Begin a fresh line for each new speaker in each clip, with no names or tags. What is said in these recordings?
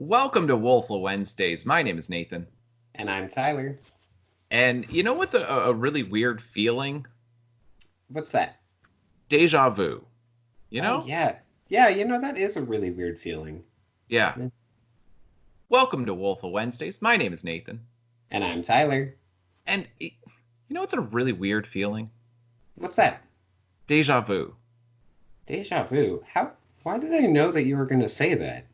Welcome to Woeful Wednesdays. My name is Nathan.
And I'm Tyler.
And you know what's a really weird feeling?
What's that?
Deja vu. You
Oh,
know?
yeah. Yeah, that is a really weird feeling.
Yeah.
Yeah.
Welcome to Woeful Wednesdays. My name is Nathan.
And I'm Tyler.
And you know what's a really weird feeling?
What's that?
Deja vu.
Deja vu. Why did I know that you were going to say that?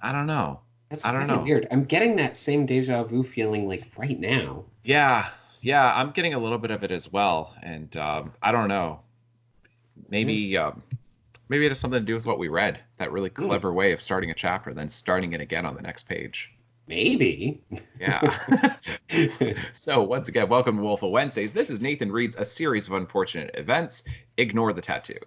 I don't know.
That's
I don't
really
know.
weird. I'm getting that same deja vu feeling like right now.
Yeah. Yeah, I'm getting a little bit of it as well. And I don't know.
Yeah.
Maybe it has something to do with what we read. That really
Hmm.
clever way of starting a chapter, then starting it again on the next page.
Maybe.
Yeah. So once again, welcome to Wolf of Wednesdays. This is Nathan reads a series of unfortunate events. Ignore the tattoo.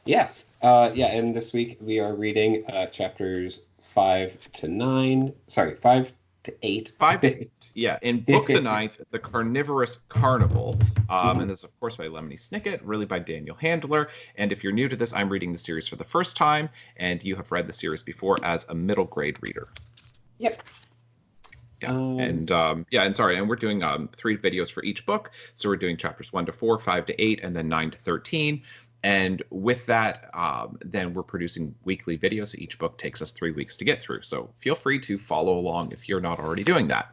Yes. Yeah, and this week we are reading chapters 5 to 9. Sorry, 5 to 8.
5 to 8. Yeah. In book the ninth, The Carnivorous Carnival. And this is, of course, by Lemony Snicket, really by Daniel Handler. And if you're new to this, I'm reading the series for the first time, and you have read the series before as a middle grade reader.
Yep.
Yeah. And we're doing 3 videos for each book. So we're doing chapters 1 to 4, 5 to 8, and then 9 to 13. And with that, then we're producing weekly videos. Each book takes us 3 weeks to get through. So feel free to follow along if you're not already doing that.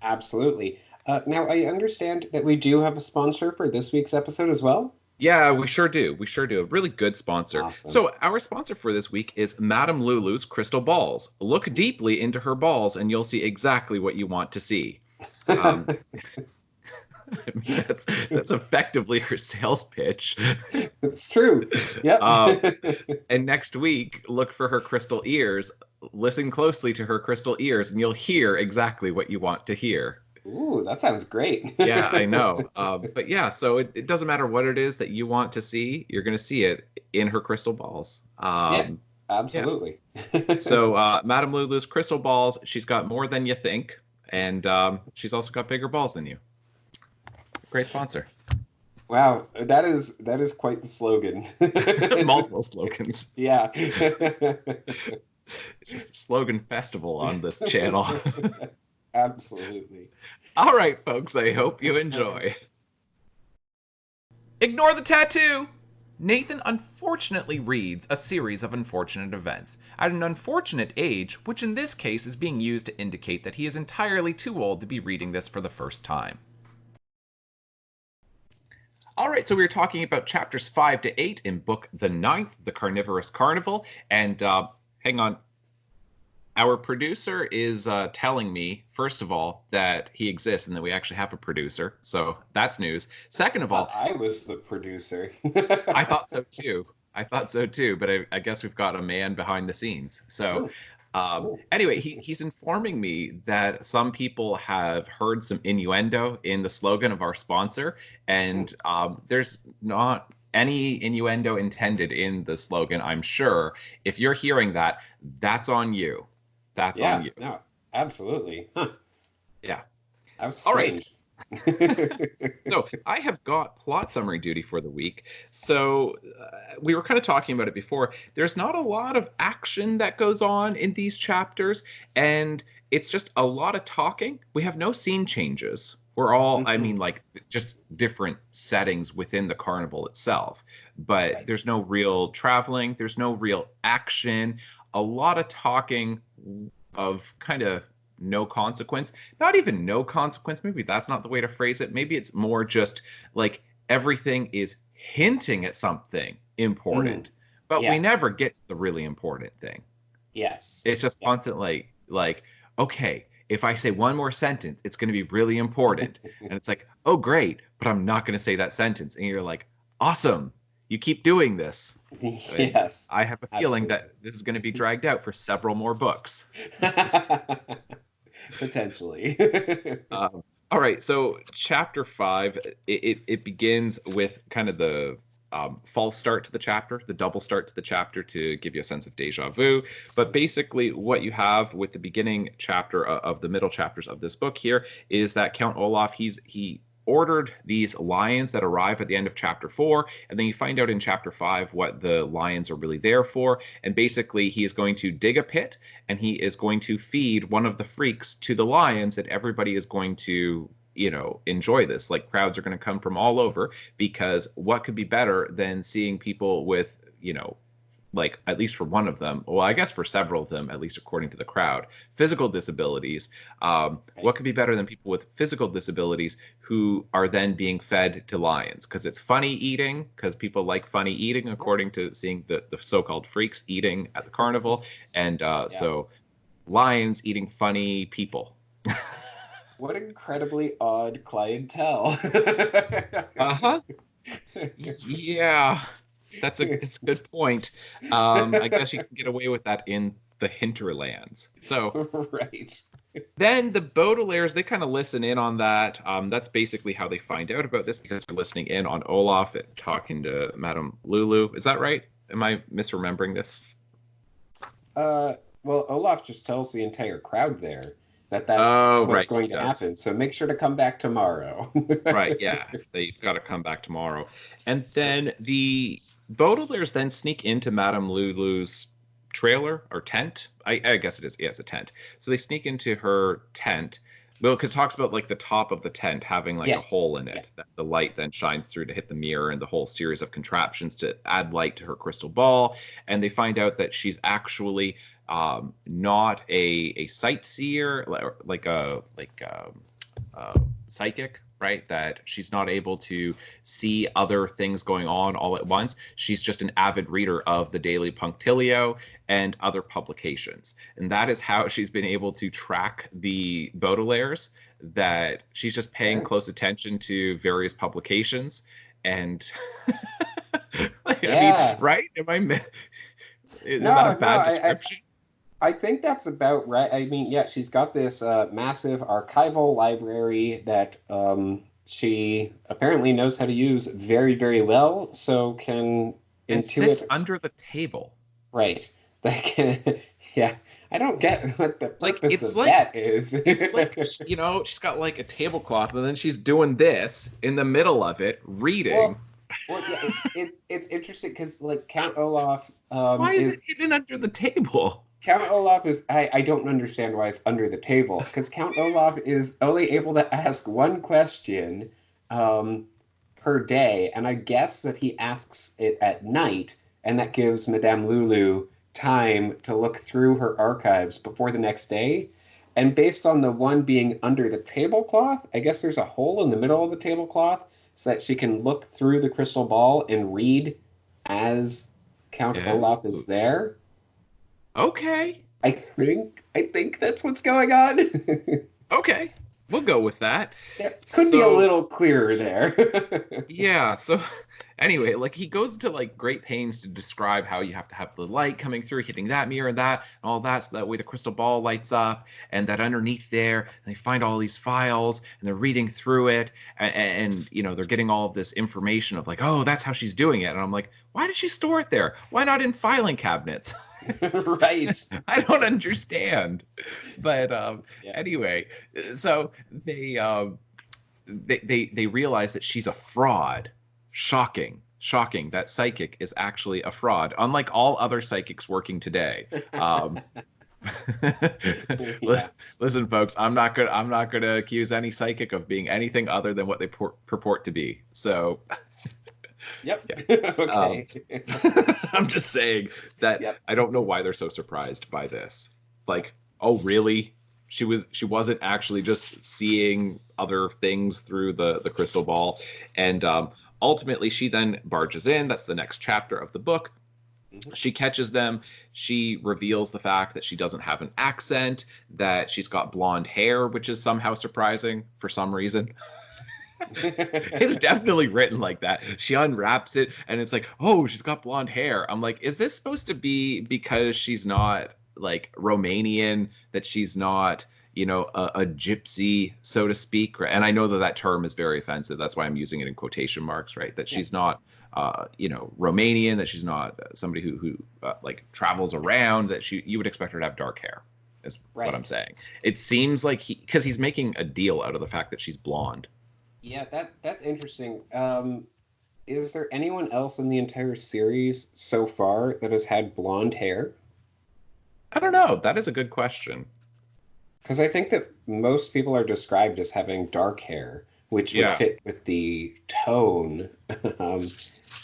Absolutely. Now, I understand that we do have a sponsor for this week's episode as well.
Yeah, we sure do. We sure do. A really good sponsor.
Awesome.
So our sponsor for this week is Madame Lulu's Crystal Balls. Look deeply into her balls and you'll see exactly what you want to see. I mean, that's effectively her sales pitch.
It's true. Yep.
And next week, look for her crystal ears. Listen closely to her crystal ears and you'll hear exactly what you want to hear.
Ooh, that sounds great.
Yeah, I know. But yeah, so it doesn't matter what it is that you want to see, you're going to see it in her crystal balls.
Yeah,
Yeah.
absolutely.
So Madame Lulu's crystal balls, she's got more than you think, and she's also got bigger balls than you. Great sponsor.
Wow, that is quite the slogan.
Multiple slogans.
Yeah.
It's just a slogan festival on this channel.
Absolutely.
All right, folks, I hope you enjoy. Ignore the tattoo! Nathan unfortunately reads a series of unfortunate events at an unfortunate age, which in this case is being used to indicate that he is entirely too old to be reading this for the first time. All right, so we were talking about chapters 5 to 8 in book the ninth, The Carnivorous Carnival, and hang on. Our producer is telling me, first of all, that he exists and that we actually have a producer. So that's news. Second of all,
I was the producer.
I thought so too. But I guess we've got a man behind the scenes. So anyway, he's informing me that some people have heard some innuendo in the slogan of our sponsor, and there's not any innuendo intended in the slogan, I'm sure. If you're hearing that, that's on you. That's on you.
No, absolutely. Huh.
Yeah.
That was
All right.
strange.
So I have got plot summary duty for the week. So we were kind of talking about it before. There's not a lot of action that goes on in these chapters, and it's just a lot of talking. We have no scene changes. We're all, I mean, like just different settings within the carnival itself, but
Right.
there's no real traveling. There's no real action. A lot of talking of kind of no consequence. Not even no consequence. Maybe that's not the way to phrase it. Maybe it's more just like everything is hinting at something important, but we
Yeah.
never get to the really important thing.
Yes.
It's just
Yeah.
constantly like, okay, if I say one more sentence, it's going to be really important. And it's like, oh, great, but I'm not going to say that sentence. And you're like, awesome, you keep doing this. And
Yes.
I have a feeling
Absolutely.
that this is going to be dragged out for several more books.
Potentially.
All right, so chapter 5, it begins with kind of the false start to the chapter, the double start to the chapter to give you a sense of deja vu. But basically, what you have with the beginning chapter of the middle chapters of this book here is that Count Olaf, he ordered these lions that arrive at the end of chapter 4, and then you find out in chapter 5 what the lions are really there for. And basically, he is going to dig a pit, and he is going to feed one of the freaks to the lions, and everybody is going to, enjoy this. Like, crowds are going to come from all over, because what could be better than seeing people with, like, at least for one of them, well, I guess for several of them, at least according to the crowd, physical disabilities. What could be better than people with physical disabilities who are then being fed to lions? Because it's funny eating, because people like funny eating, according to seeing the so-called freaks eating at the carnival. And so lions eating funny people.
What incredibly odd clientele.
Uh-huh. Yeah. It's a good point. I guess you can get away with that in the hinterlands. So
right.
then the Baudelaires, they kind of listen in on that. That's basically how they find out about this, because they're listening in on Olaf talking to Madame Lulu. Is that right? Am I misremembering this?
Well, Olaf just tells the entire crowd there that's what's going to happen. So make sure to come back tomorrow.
Right, yeah. They've got to come back tomorrow. And then the Baudelaires then sneak into Madame Lulu's trailer or tent. I guess it is. Yeah, it's a tent. So they sneak into her tent. Well, because it talks about like the top of the tent having like a hole in it that the light then shines through to hit the mirror, and the whole series of contraptions to add light to her crystal ball. And they find out that she's actually not a sightseer, like a psychic, right? That she's not able to see other things going on all at once. She's just an avid reader of the Daily Punctilio and other publications. And that is how she's been able to track the Baudelaires, that she's just paying close attention to various publications. And I mean, right? Is that a bad description?
I think that's about right. I mean, yeah, she's got this massive archival library that she apparently knows how to use very, very well, so can
intuit. Sits under the table.
Right. Yeah. I don't get what the purpose of that is.
It's like, she's got like a tablecloth, and then she's doing this in the middle of it, reading.
Well, yeah, it's interesting because, like, Count Olaf...
why is it hidden under the table?
Count Olaf is... I don't understand why it's under the table, because Count Olaf is only able to ask one question per day, and I guess that he asks it at night, and that gives Madame Lulu time to look through her archives before the next day. And based on the one being under the tablecloth, I guess there's a hole in the middle of the tablecloth so that she can look through the crystal ball and read as Count Olaf is there.
Okay.
I think that's what's going on.
Okay. We'll go with that.
Yeah, could be a little clearer there.
Yeah. So anyway, like, he goes to like great pains to describe how you have to have the light coming through, hitting that mirror and that, and all that, so that way the crystal ball lights up, and that underneath there, and they find all these files, and they're reading through it, and they're getting all of this information of like, oh, that's how she's doing it. And I'm like, why did she store it there? Why not in filing cabinets?
Right.
I don't understand. But anyway, so they realize that she's a fraud. Shocking that psychic is actually a fraud, unlike all other psychics working today. Listen, folks, I'm not gonna accuse any psychic of being anything other than what they purport to be. So
Yep. Okay.
I'm just saying that I don't know why they're so surprised by this. Like, oh, really? She wasn't actually just seeing other things through the crystal ball. And ultimately, she then barges in. That's the next chapter of the book. She catches them. She reveals the fact that she doesn't have an accent, that she's got blonde hair, which is somehow surprising for some reason. It's definitely written like that. She unwraps it and it's like, oh, she's got blonde hair. I'm like, is this supposed to be because she's not like Romanian, that she's not, a gypsy, so to speak? And I know that term is very offensive. That's why I'm using it in quotation marks, right? That she's not, Romanian, that she's not somebody who like travels around, that you would expect her to have dark hair, is what I'm saying. It seems like because he's making a deal out of the fact that she's blonde.
Yeah, that's interesting. Is there anyone else in the entire series so far that has had blonde hair?
I don't know. That is a good question.
Because I think that most people are described as having dark hair, which would
Yeah.
fit with the tone, um,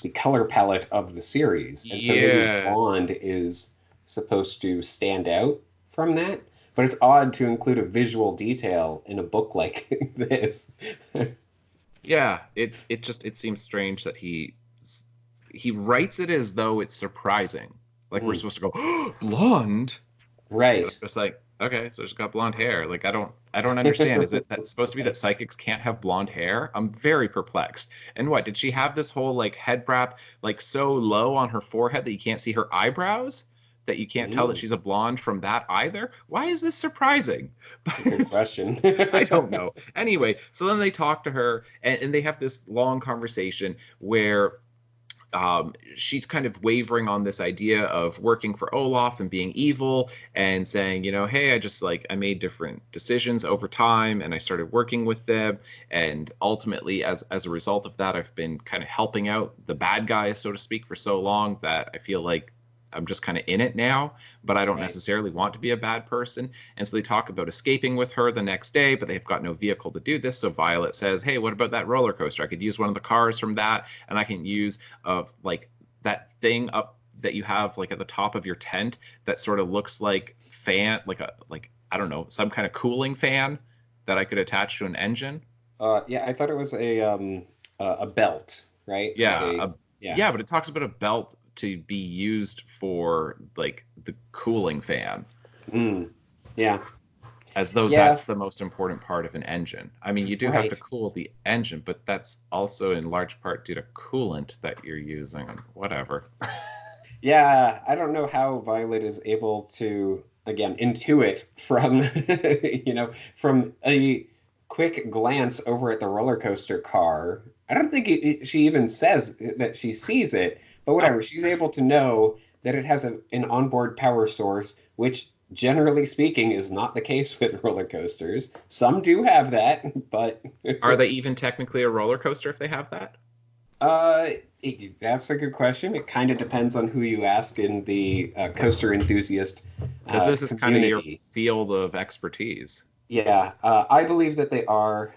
the color palette of the series. And so maybe
Yeah.
blonde is supposed to stand out from that. But it's odd to include a visual detail in a book like this.
Yeah, it seems strange that he writes it as though it's surprising. Like we're
Mm,
supposed to go, oh, blonde. And I'm
right.
just like, okay, so she's got blonde hair. Like I don't understand. Is it that supposed to be that psychics can't have blonde hair? I'm very perplexed. And what, did she have this whole like head wrap like so low on her forehead that you can't see her eyebrows? That you can't tell that
Mm,
she's a blonde from that either? Why is this surprising?
good question.
I don't know. Anyway, so then they talk to her and they have this long conversation where she's kind of wavering on this idea of working for Olaf and being evil and saying, hey, I just like I made different decisions over time and I started working with them. And ultimately, as a result of that, I've been kind of helping out the bad guys, so to speak, for so long that I feel like I'm just kind of in it now, but I don't
Right.
necessarily want to be a bad person. And so they talk about escaping with her the next day, but they've got no vehicle to do this. So Violet says, hey, what about that roller coaster? I could use one of the cars from that, and I can use of like that thing up that you have like at the top of your tent that sort of looks like fan, like I don't know, some kind of cooling fan that I could attach to an engine.
Yeah, I thought it was a belt, right? Like
Yeah,
a yeah.
yeah, but it talks about a belt to be used for like the cooling fan,
Mm, yeah.
as though
Yeah,
that's the most important part of an engine. I mean, you do have to
right.
cool the engine, but that's also in large part due to coolant that you're using. Whatever.
Yeah, I don't know how Violet is able to, again, intuit from, from a quick glance over at the roller coaster car. I don't think she even says that she sees it, but
Oh,
whatever. She's able to know that it has an onboard power source, which generally speaking is not the case with roller coasters. Some do have that, but
are they even technically a roller coaster if they have that?
Uh, that's a good question. It kind of depends on who you ask in the coaster enthusiast
Because this is kind of your
community.
field of expertise.
Yeah, I believe that they are.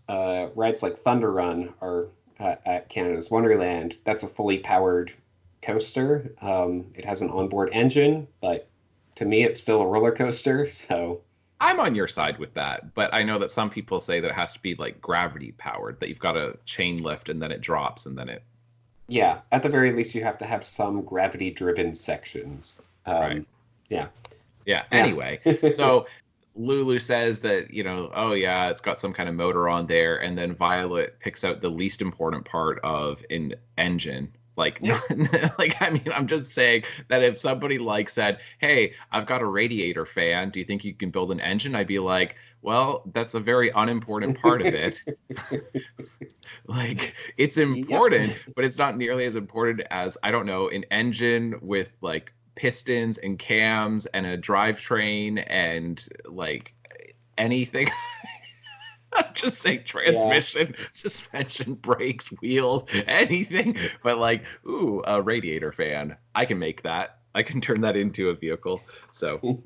Rides like Thunder Run are at Canada's Wonderland. That's a fully powered coaster. It has an onboard engine, but to me, it's still a roller coaster. So
I'm on your side with that, but I know that some people say that it has to be like gravity powered, that you've got a chain lift and then it drops and then it.
yeah, at the very least, you have to have some gravity-driven sections.
Right.
Yeah,
Yeah.
yeah.
Anyway, so Lulu says that, oh yeah, it's got some kind of motor on there, and then Violet picks out the least important part of an engine. Like,
Yeah.
not, like I mean, I'm just saying that if somebody like said, "Hey, I've got a radiator fan. Do you think you can build an engine?" I'd be like, "Well, that's a very unimportant part of it." Like, it's
Yep.
important, but it's not nearly as important as, I don't know, an engine with like pistons and cams and a drivetrain and like anything. I'm just saying
Yeah.
transmission, suspension, brakes, wheels, anything. But like, ooh, a radiator fan. I can make that. I can turn that into a vehicle. So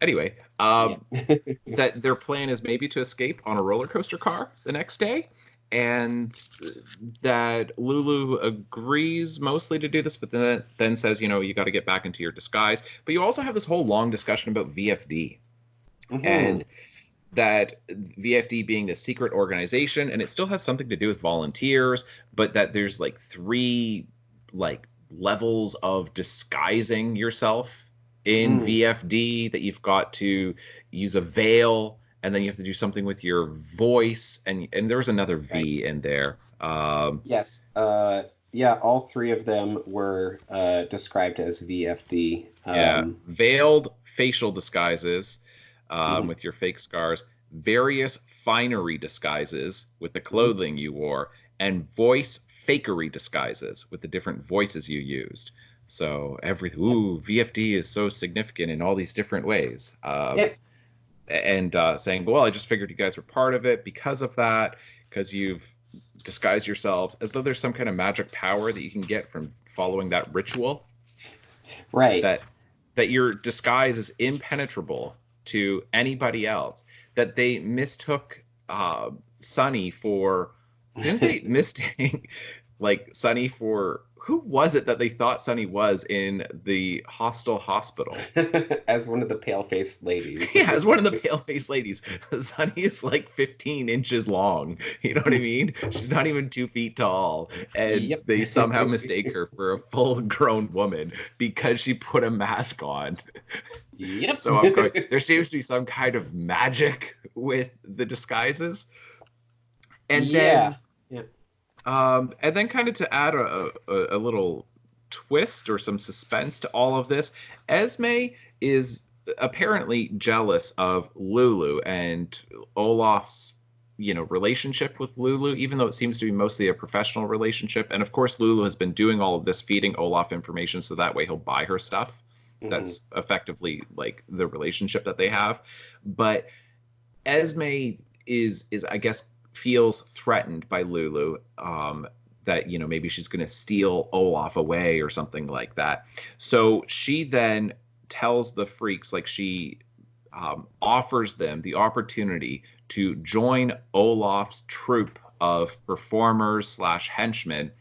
anyway,
Yeah.
that their plan is maybe to escape on a roller coaster car the next day, and that Lulu agrees mostly to do this, but then says, you got to get back into your disguise. But you also have this whole long discussion about VFD
hmm
and that VFD being a secret organization, and it still has something to do with volunteers, but that there's like three like levels of disguising yourself in
Mm.
VFD, that you've got to use a veil and then you have to do something with your voice, and there was another
Right.
V in there.
Yes. Yeah, all three of them were described as VFD.
Yeah, veiled facial disguises
Mhm.
with your fake scars, various finery disguises with the
Mhm.
clothing you wore, and voice fakery disguises with the different voices you used. So
Yep.
VFD is so significant in all these different ways.
Yep.
and saying, well, I just figured you guys were part of it because of that, because you've disguised yourselves, as though there's some kind of magic power that you can get from following that ritual,
Right.
that your disguise is impenetrable to anybody else, that they mistook Sunny for, didn't they mistake like Sunny for, who was it that they thought Sunny was in the hostel hospital?
As one of the pale-faced ladies.
Yeah, as one of the pale-faced ladies. Sunny is like 15 inches long. You know what I mean? She's not even 2 feet tall. And
Yep.
they somehow mistake her for a full-grown woman because she put a mask on.
Yep.
So I'm going, there seems to be some kind of magic with the disguises. And
Yeah.
then
Yeah.
kind of to add a little twist or some suspense to all of this, Esme is apparently jealous of Lulu and Olaf's, relationship with Lulu, even though it seems to be mostly a professional relationship. And of course, Lulu has been doing all of this, feeding Olaf information so that way he'll buy her stuff.
Hmm.
That's effectively like the relationship that they have. But Esme is I guess feels threatened by Lulu, that maybe she's going to steal Olaf away or something like that. So she then tells the freaks, like she offers them the opportunity to join Olaf's troupe of performers slash henchmen.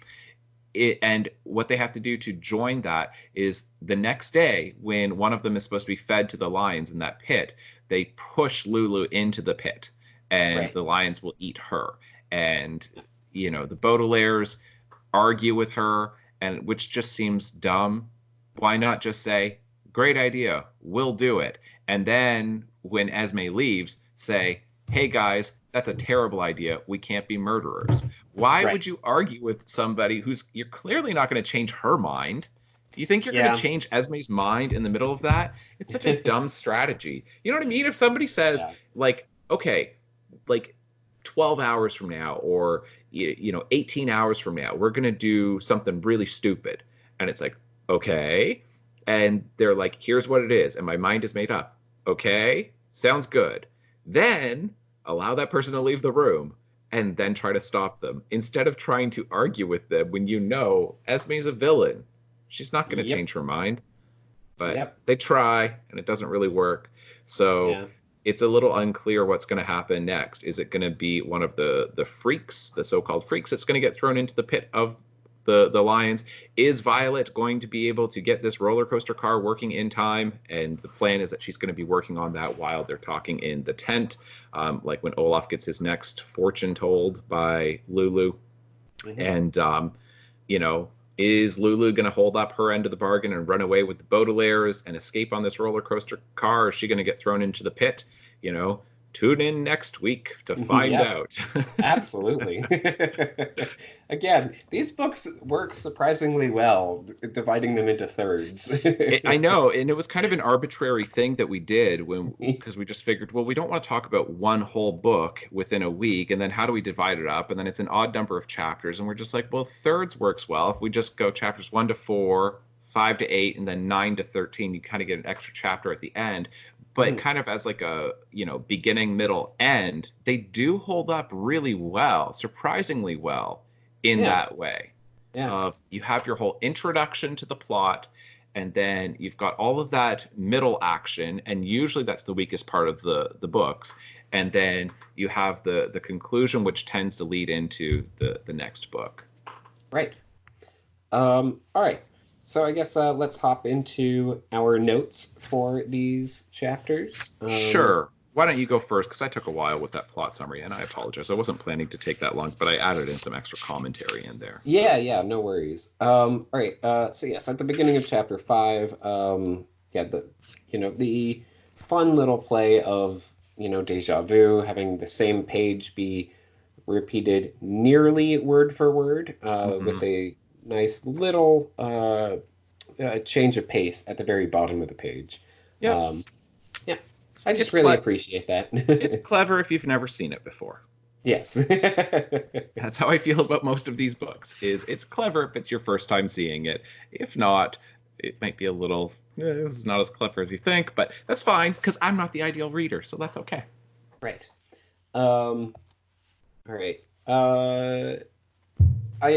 And what they have to do to join that is the next day, when one of them is supposed to be fed to the lions in that pit, they push Lulu into the pit and
Right.
the lions will eat her. And the Baudelaires argue with her, and which just seems dumb. Why not just say, great idea, we'll do it? And then when Esme leaves, say, hey guys, that's a terrible idea, we can't be murderers. Why
Right.
would you argue with somebody who's, you're clearly not going to change her mind? You think you're going to
Yeah.
change Esme's mind in the middle of that? It's such a dumb strategy. You know what I mean? If somebody says,
Yeah.
like, okay, like 12 hours from now, or 18 hours from now, we're going to do something really stupid. And it's like, okay. And they're like, here's what it is. And my mind is made up. Okay. Sounds good. Then allow that person to leave the room and then try to stop them instead of trying to argue with them when Esme's a villain. She's not going to
Yep.
change her mind, but
Yep.
they try and it doesn't really work. So
Yeah.
it's a little unclear what's going to happen next. Is it going to be one of the freaks, the so-called freaks, that's going to get thrown into the pit of the lions? Is Violet going to be able to get this roller coaster car working in time? And the plan is that she's going to be working on that while they're talking in the tent, like when Olaf gets his next fortune told by Lulu.
Hmm.
And you know, is Lulu going to hold up her end of the bargain and run away with the Baudelaires and escape on this roller coaster car? Or is she going to get thrown into the pit? You know, tune in next week to find
Yep.
out.
Absolutely. Again, these books work surprisingly well, dividing them into thirds.
I know, and it was kind of an arbitrary thing that we did when, because we just figured, well, we don't want to talk about one whole book within a week, and then how do we divide it up? And then it's an odd number of chapters, and we're just like, well, thirds works well. If we just go chapters 1 to 4, 5 to 8, and then 9 to 13, you kind of get an extra chapter at the end. But
Mhm.
kind of as like a, beginning, middle, end, they do hold up really well, surprisingly well in
Yeah,
that way.
yeah.
Of you have your whole introduction to the plot, and then you've got all of that middle action, and usually that's the weakest part of the books, and then you have the conclusion, which tends to lead into the next book.
Right. All right. So I guess let's hop into our notes for these chapters.
Sure. Why don't you go first? Because I took a while with that plot summary, and I apologize. I wasn't planning to take that long, but I added in some extra commentary in there.
Yeah,
So,
yeah, no worries. All right. So yes, at the beginning of chapter 5, yeah, the fun little play of Deja Vu, having the same page be repeated nearly word for word, with
mhm.
a nice little change of pace at the very bottom of the page.
Yep,
Um, yeah, I
it's
just really
cle-
appreciate
it's
that.
clever if you've never seen it before.
Yes.
That's how I feel about most of these books. Is it's clever if it's your first time seeing it. If not, it might be a little this is not as clever as you think, but that's fine because I'm not the ideal reader, so that's okay.
Right. All right. I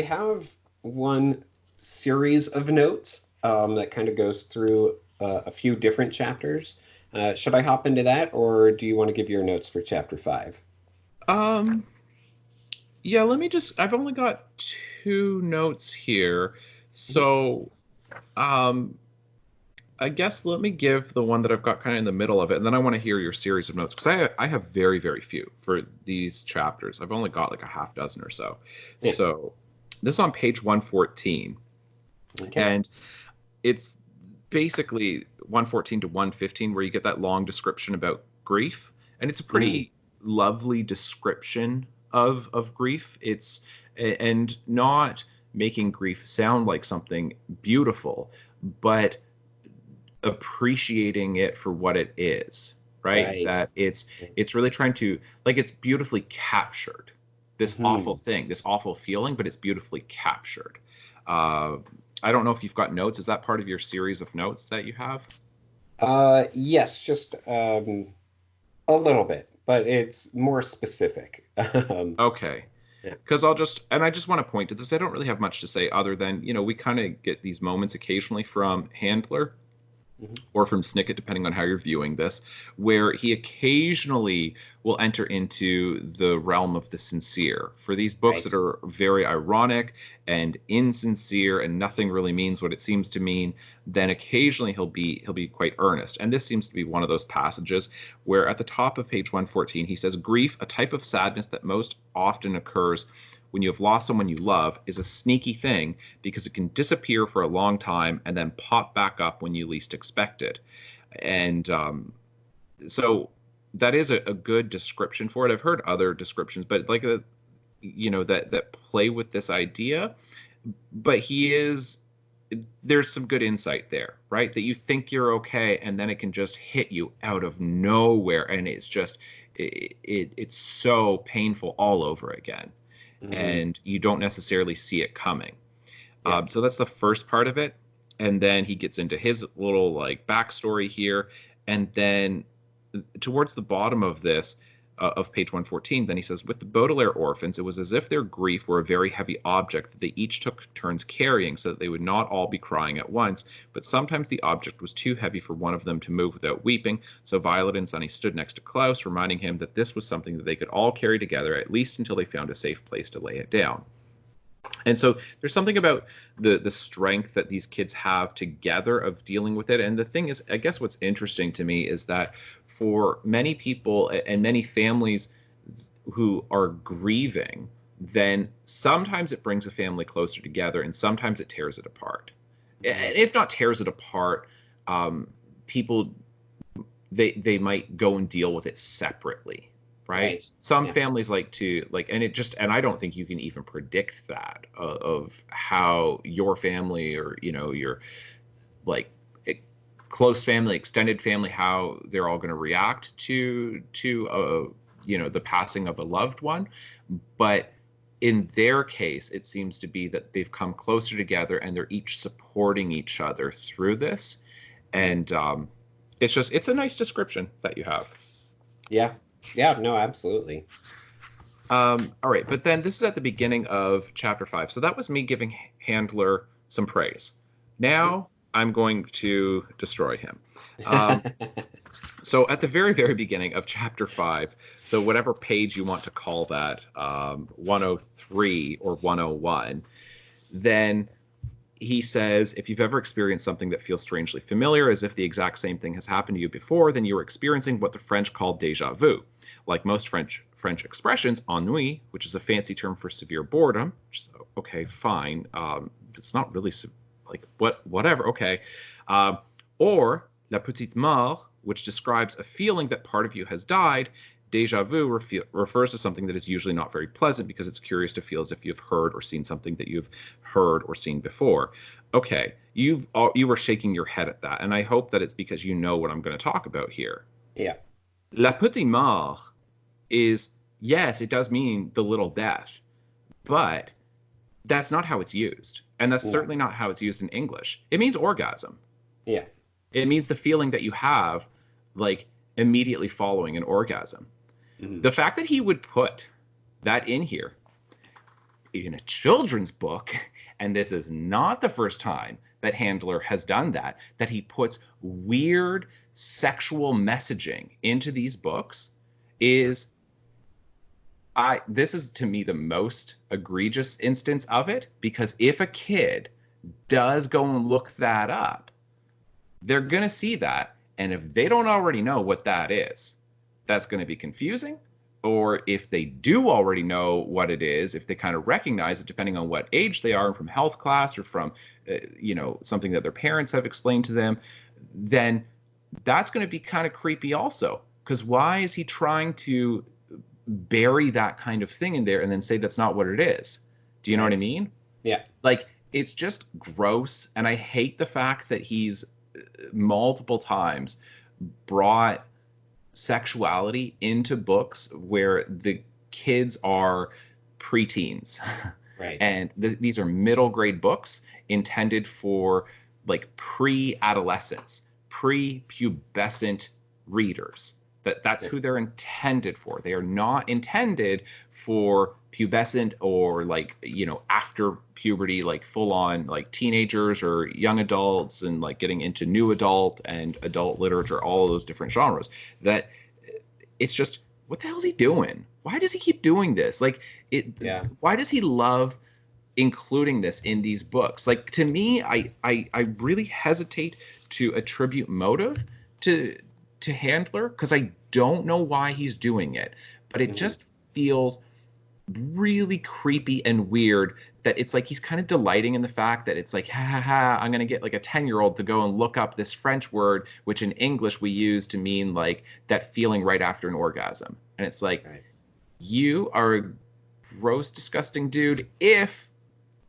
have one series of notes that kind of goes through a few different chapters. Should I hop into that, or do you want to give your notes for chapter 5?
Um, yeah, let me just. I've only got two notes here,
Mhm.
so um, I guess let me give the one that I've got kind of in the middle of it, and then I want to hear your series of notes because I have very very few for these chapters. I've only got like a half dozen or so.
Yeah.
So this is on page 114,
Okay.
and it's basically 114 to 115 where you get that long description about grief, and it's a
Mm,
pretty lovely description of grief. It's and not making grief sound like something beautiful, but appreciating it for what it is, right?
right.
That it's really trying to, like, it's beautifully captured, this awful
Hmm.
thing, this awful feeling, but it's beautifully captured. uh, I don't know if you've got notes. Is that part of your series of notes that you have?
Yes, just a little bit, but it's more specific.
Okay.
Yeah.
Because I just want to point to this. I don't really have much to say other than, we kind of get these moments occasionally from Handler
Mhm.
or from Snicket, depending on how you're viewing this, where he occasionally will enter into the realm of the sincere. For these books that
Right.
are very ironic and insincere and nothing really means what it seems to mean, then occasionally he'll be quite earnest. And this seems to be one of those passages where at the top of page 114 he says, grief, a type of sadness that most often occurs when you have lost someone you love, is a sneaky thing because it can disappear for a long time and then pop back up when you least expect it. And so that is a good description for it. I've heard other descriptions, but like that play with this idea. But there's some good insight there, right? That you think you're okay, and then it can just hit you out of nowhere, and it's so painful all over again,
Hmm.
and you don't necessarily see it coming.
Yeah.
So that's the first part of it. And then he gets into his little like backstory here. And then towards the bottom of this, of page 114, then he says, with the Baudelaire orphans, it was as if their grief were a very heavy object that they each took turns carrying so that they would not all be crying at once. But sometimes the object was too heavy for one of them to move without weeping. So Violet and Sunny stood next to Klaus, reminding him that this was something that they could all carry together, at least until they found a safe place to lay it down. And so there's something about the strength that these kids have together of dealing with it. And the thing is, I guess what's interesting to me is that for many people and many families who are grieving, then sometimes it brings a family closer together and sometimes it tears it apart.
Mhm.
And if not tears it apart, people they might go and deal with it separately, right?
Right.
Some
Yeah.
families like to like, and it just, and I don't think you can even predict that of how your family, or your like e- close family, extended family, how they're all going to react to the passing of a loved one. But in their case, it seems to be that they've come closer together and they're each supporting each other through this. And it's a nice description that you have.
Yeah. Yeah. No, absolutely.
All right, but then this is at the beginning of chapter 5. So that was me giving Handler some praise.
Mhm.
Now I'm going to destroy him. Um, so at the very, very beginning of chapter 5, so whatever page you want to call that, 103 or 101, then he says, if you've ever experienced something that feels strangely familiar, as if the exact same thing has happened to you before, then you are experiencing what the French call deja vu. Like most French expressions, ennui, which is a fancy term for severe boredom, which is okay, fine. It's not really like whatever. Okay, um, or la petite mort, which describes a feeling that part of you has died. Deja vu refers to something that is usually not very pleasant because it's curious to feel as if you've heard or seen something that you've heard or seen before. Okay, you were shaking your head at that, and I hope that it's because you know what I'm going to talk about here.
Yeah.
La petite mort is, yes, it does mean the little death, but that's not how it's used, and that's
No.
certainly not how it's used in English. It means orgasm.
Yeah.
It means the feeling that you have, like, immediately following an orgasm.
Mhm.
The fact that he would put that in here in a children's book, and this is not the first time that Handler has done that, that he puts weird sexual messaging into these books, is this is to me the most egregious instance of it, because if a kid does go and look that up, they're going to see that. And if they don't already know what that is, that's going to be confusing. Or if they do already know what it is, if they kind of recognize it, depending on what age they are, from health class or from, something that their parents have explained to them, then that's going to be kind of creepy also. Because why is he trying to bury that kind of thing in there and then say that's not what it is? Do you know what I mean?
Yeah.
Like, it's just gross. And I hate the fact that he's multiple times brought sexuality into books where the kids are preteens.
Right.
And these are middle grade books intended for, like, pre-adolescents, pre-pubescent readers. That's who they're intended for. They are not intended for pubescent or, like, after puberty, like full on, like, teenagers or young adults, and like getting into new adult and adult literature, all of those different genres. That it's just, what the hell is he doing? Why does he keep doing this? Like, why does he love including this in these books? Like, to me, I really hesitate to attribute motive to Handler, because I don't know why he's doing it, but it just feels really creepy and weird that it's like he's kind of delighting in the fact that it's like, ha ha ha, I'm going to get like a 10-year-old to go and look up this French word, which in English we use to mean like that feeling right after an orgasm. And it's like, you are a gross, disgusting dude if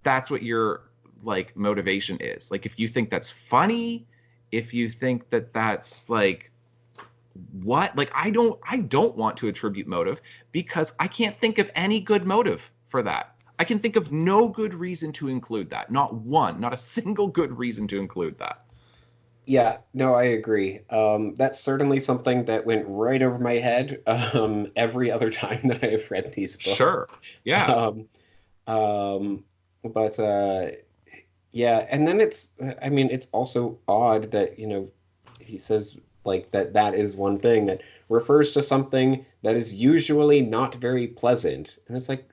that's what your, like, motivation is. Like, if you think that's funny, if you think that that's like, what? Like, I don't want to attribute motive, because I can't think of any good motive for that. I can think of no good reason to include that. Not one, not a single good reason to include that.
Yeah, no, I agree. That's certainly something that went right over my head every other time that I have read these books.
Sure. Yeah.
Um, um, but yeah, and then I mean, it's also odd that, he says like that is one thing that refers to something that is usually not very pleasant. And it's like,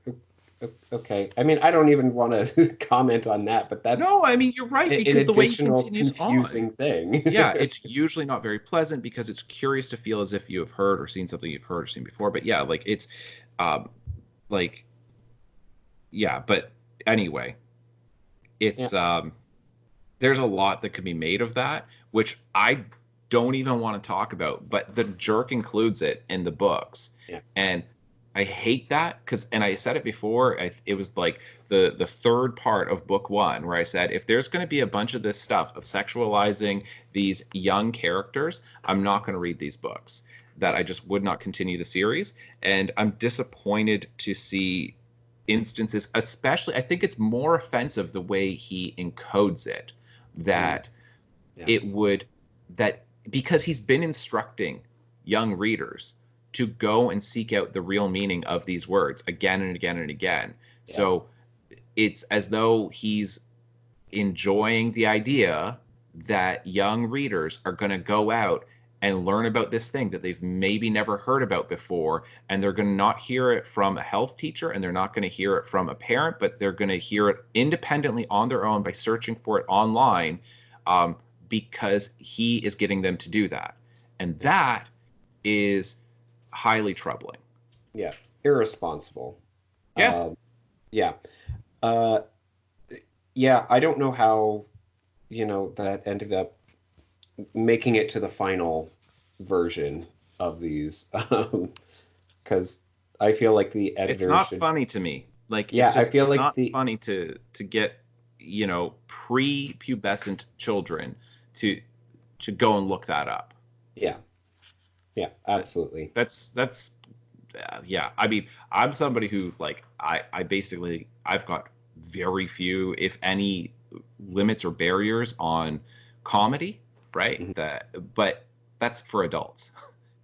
okay. I mean, I don't even want to comment on that, but that's
No, I mean, you're right,
an
because the way he
additional
continues on.
confusing thing.
Yeah, it's usually not very pleasant, because it's curious to feel as if you have heard or seen something you've heard or seen before. But yeah, like, it's um like, yeah, but anyway,
Yeah.
it's there's a lot that could be made of that, which I don't even want to talk about, but the jerk includes it in the books.
Yeah.
And I hate that, because, and I said it before, it was like the third part of book one, where I said, if there's going to be a bunch of this stuff of sexualizing these young characters, I'm not going to read these books. That I just would not continue the series. And I'm disappointed to see instances, especially, I think it's more offensive the way he encodes it, that
Yeah.
it would, that because he's been instructing young readers to go and seek out the real meaning of these words again and again and again.
Yeah.
So it's as though he's enjoying the idea that young readers are going to go out and learn about this thing that they've maybe never heard about before, and they're going to not hear it from a health teacher, and they're not going to hear it from a parent, but they're going to hear it independently on their own by searching for it online, because he is getting them to do that. And that is highly troubling.
Yeah. Irresponsible.
Yeah.
Yeah. Uh, yeah, I don't know how, that ended up making it to the final version of these. Because I feel like the
It's
editor
not
should.
funny to me. Like,
Yeah, I feel
it's
like
not funny to get, pre-pubescent children to go and look that up.
Yeah, yeah, absolutely.
That's yeah. I mean, I'm somebody who, like, I basically, I've got very few, if any, limits or barriers on comedy. right?
Mhm.
But that's for adults.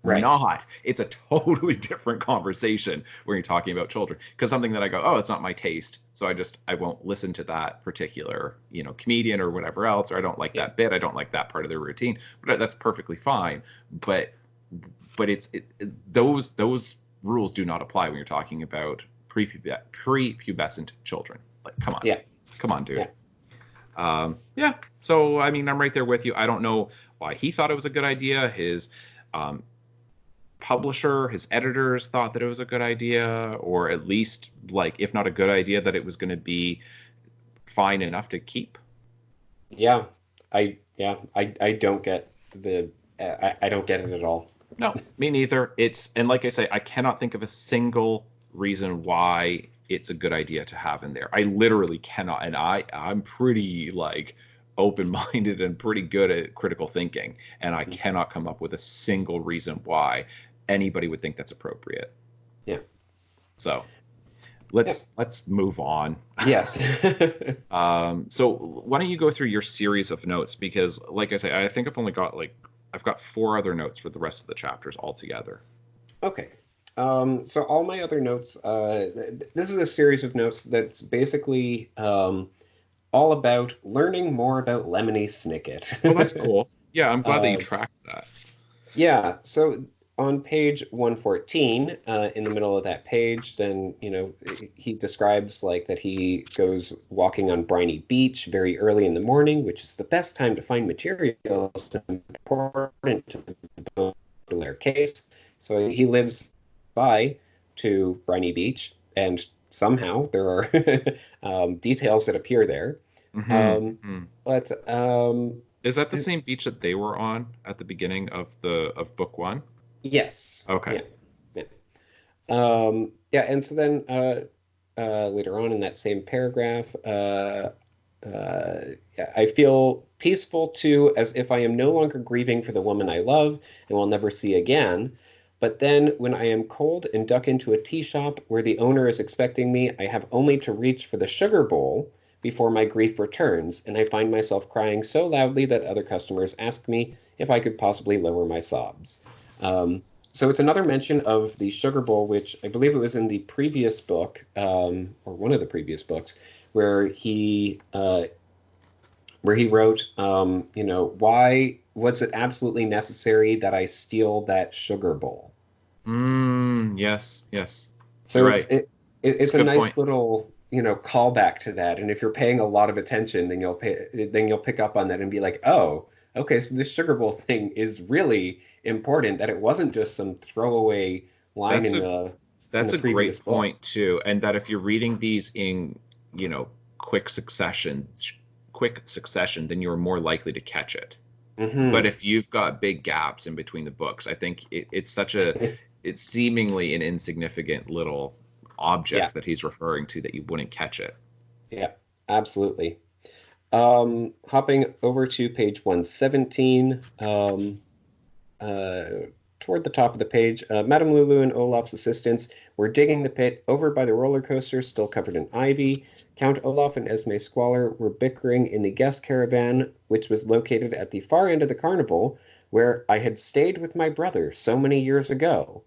Right.
Not. It's a totally different conversation when you're talking about children. Because something that I go, oh, it's not my taste, so I won't listen to that particular, comedian or whatever else, or I don't like
Yeah.
that bit, I don't like that part of their routine. But that's perfectly fine. But those rules do not apply when you're talking about prepubescent children. Like,
Yeah.
come on,
Yeah.
dude. Yeah. So I mean, I'm right there with you. I don't know why he thought it was a good idea. His um, publisher, his editors thought that it was a good idea, or at least, like, if not a good idea, that it was going to be fine enough to keep.
Yeah. I don't get I don't get it at all.
No, me neither. And like I say, I cannot think of a single reason why it's a good idea to have in there. I literally cannot, and I'm pretty like open-minded and pretty good at critical thinking, and I
Mhm.
cannot come up with a single reason why anybody would think that's appropriate.
Yeah.
So
Yeah.
let's move on.
Yes.
So why don't you go through your series of notes? Because, like I say, I think I've got four other notes for the rest of the chapters altogether.
Okay. So all my other notes, this is a series of notes that's basically all about learning more about Lemony
Oh, that's
Snicket.
cool. Yeah, I'm glad that you
Uh,
tracked that.
yeah, so on page 114, in the middle of that page, then, he describes like that he goes walking on briny beach very early in the morning, which is the best time to find materials important to the Baudelaire case. So he lives by to briny beach, and somehow there are details that appear there.
Hmm.
Um,
Hmm.
but
Is that the same beach that they were on at the beginning of book one?
yes,
Okay.
yeah. Yeah. Yeah, and so then later on in that same paragraph, yeah, I feel peaceful too, as if I am no longer grieving for the woman I love and will never see again. But then, when I am cold and duck into a tea shop where the owner is expecting me, I have only to reach for the sugar bowl before my grief returns, and I find myself crying so loudly that other customers ask me if I could possibly lower my sobs. Um, so it's another mention of the sugar bowl, which I believe it was in the previous book, or one of the previous books, where he wrote, why was it absolutely necessary that I steal that sugar bowl?
Yes, yes. You're
So
right. It's
it's
a
a
good
nice
point.
little, callback to that. And if you're paying a lot of attention, then you'll pick up on that and be like, oh, okay, so this sugar bowl thing is really important. That it wasn't just some throwaway line
That's
in
a
the
that's a great
previous book.
point too. And that if you're reading these in, you know, quick succession, then you're more likely to catch it. But
Hmm.
if you've got big gaps in between the books, I think it's seemingly an insignificant little
Yeah,
object that he's referring to that you wouldn't catch it.
yeah, absolutely. Hopping over to page 117, uh, toward the top of the page, Madame Lulu and Olaf's assistants were digging the pit over by the roller coaster, still covered in ivy. Count Olaf and Esme Squalor were bickering in the guest caravan, which was located at the far end of the carnival, where I had stayed with my brother so many years ago.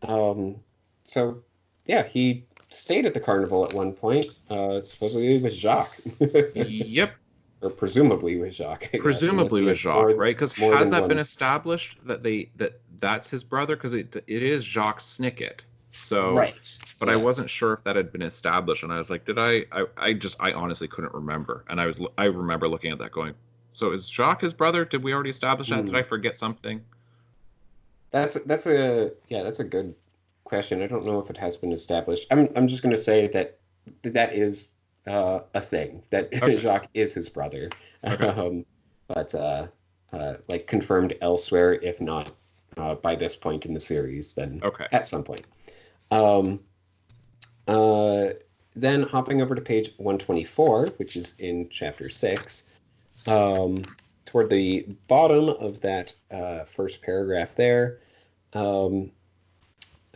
Um, so, yeah, he stayed at the carnival at one point. Supposedly with Jacques,
Yep,
or presumably with Jacques, I guess, unless
presumably
he
with
had
Jacques, right? Because
more
has
than
that been
one.
established that that's his brother? Because it is Jacques Snicket. So,
Right.
but I wasn't
Yes.
sure if that had been established, and I was like, did I honestly couldn't remember, and I remember looking at that going, so is Jacques his brother? Did we already establish that? Did I
Hmm.
forget something?
That's a good question. I don't know if it has been established. I'm just going to say that that is a thing that
Okay,
Jacques is his brother,
okay,
um, but like confirmed elsewhere, if not by this point in the series, then
okay.
at some point. Um, uh, then hopping over to page 124, which is in chapter 6, um, toward the bottom of that first paragraph there. Um,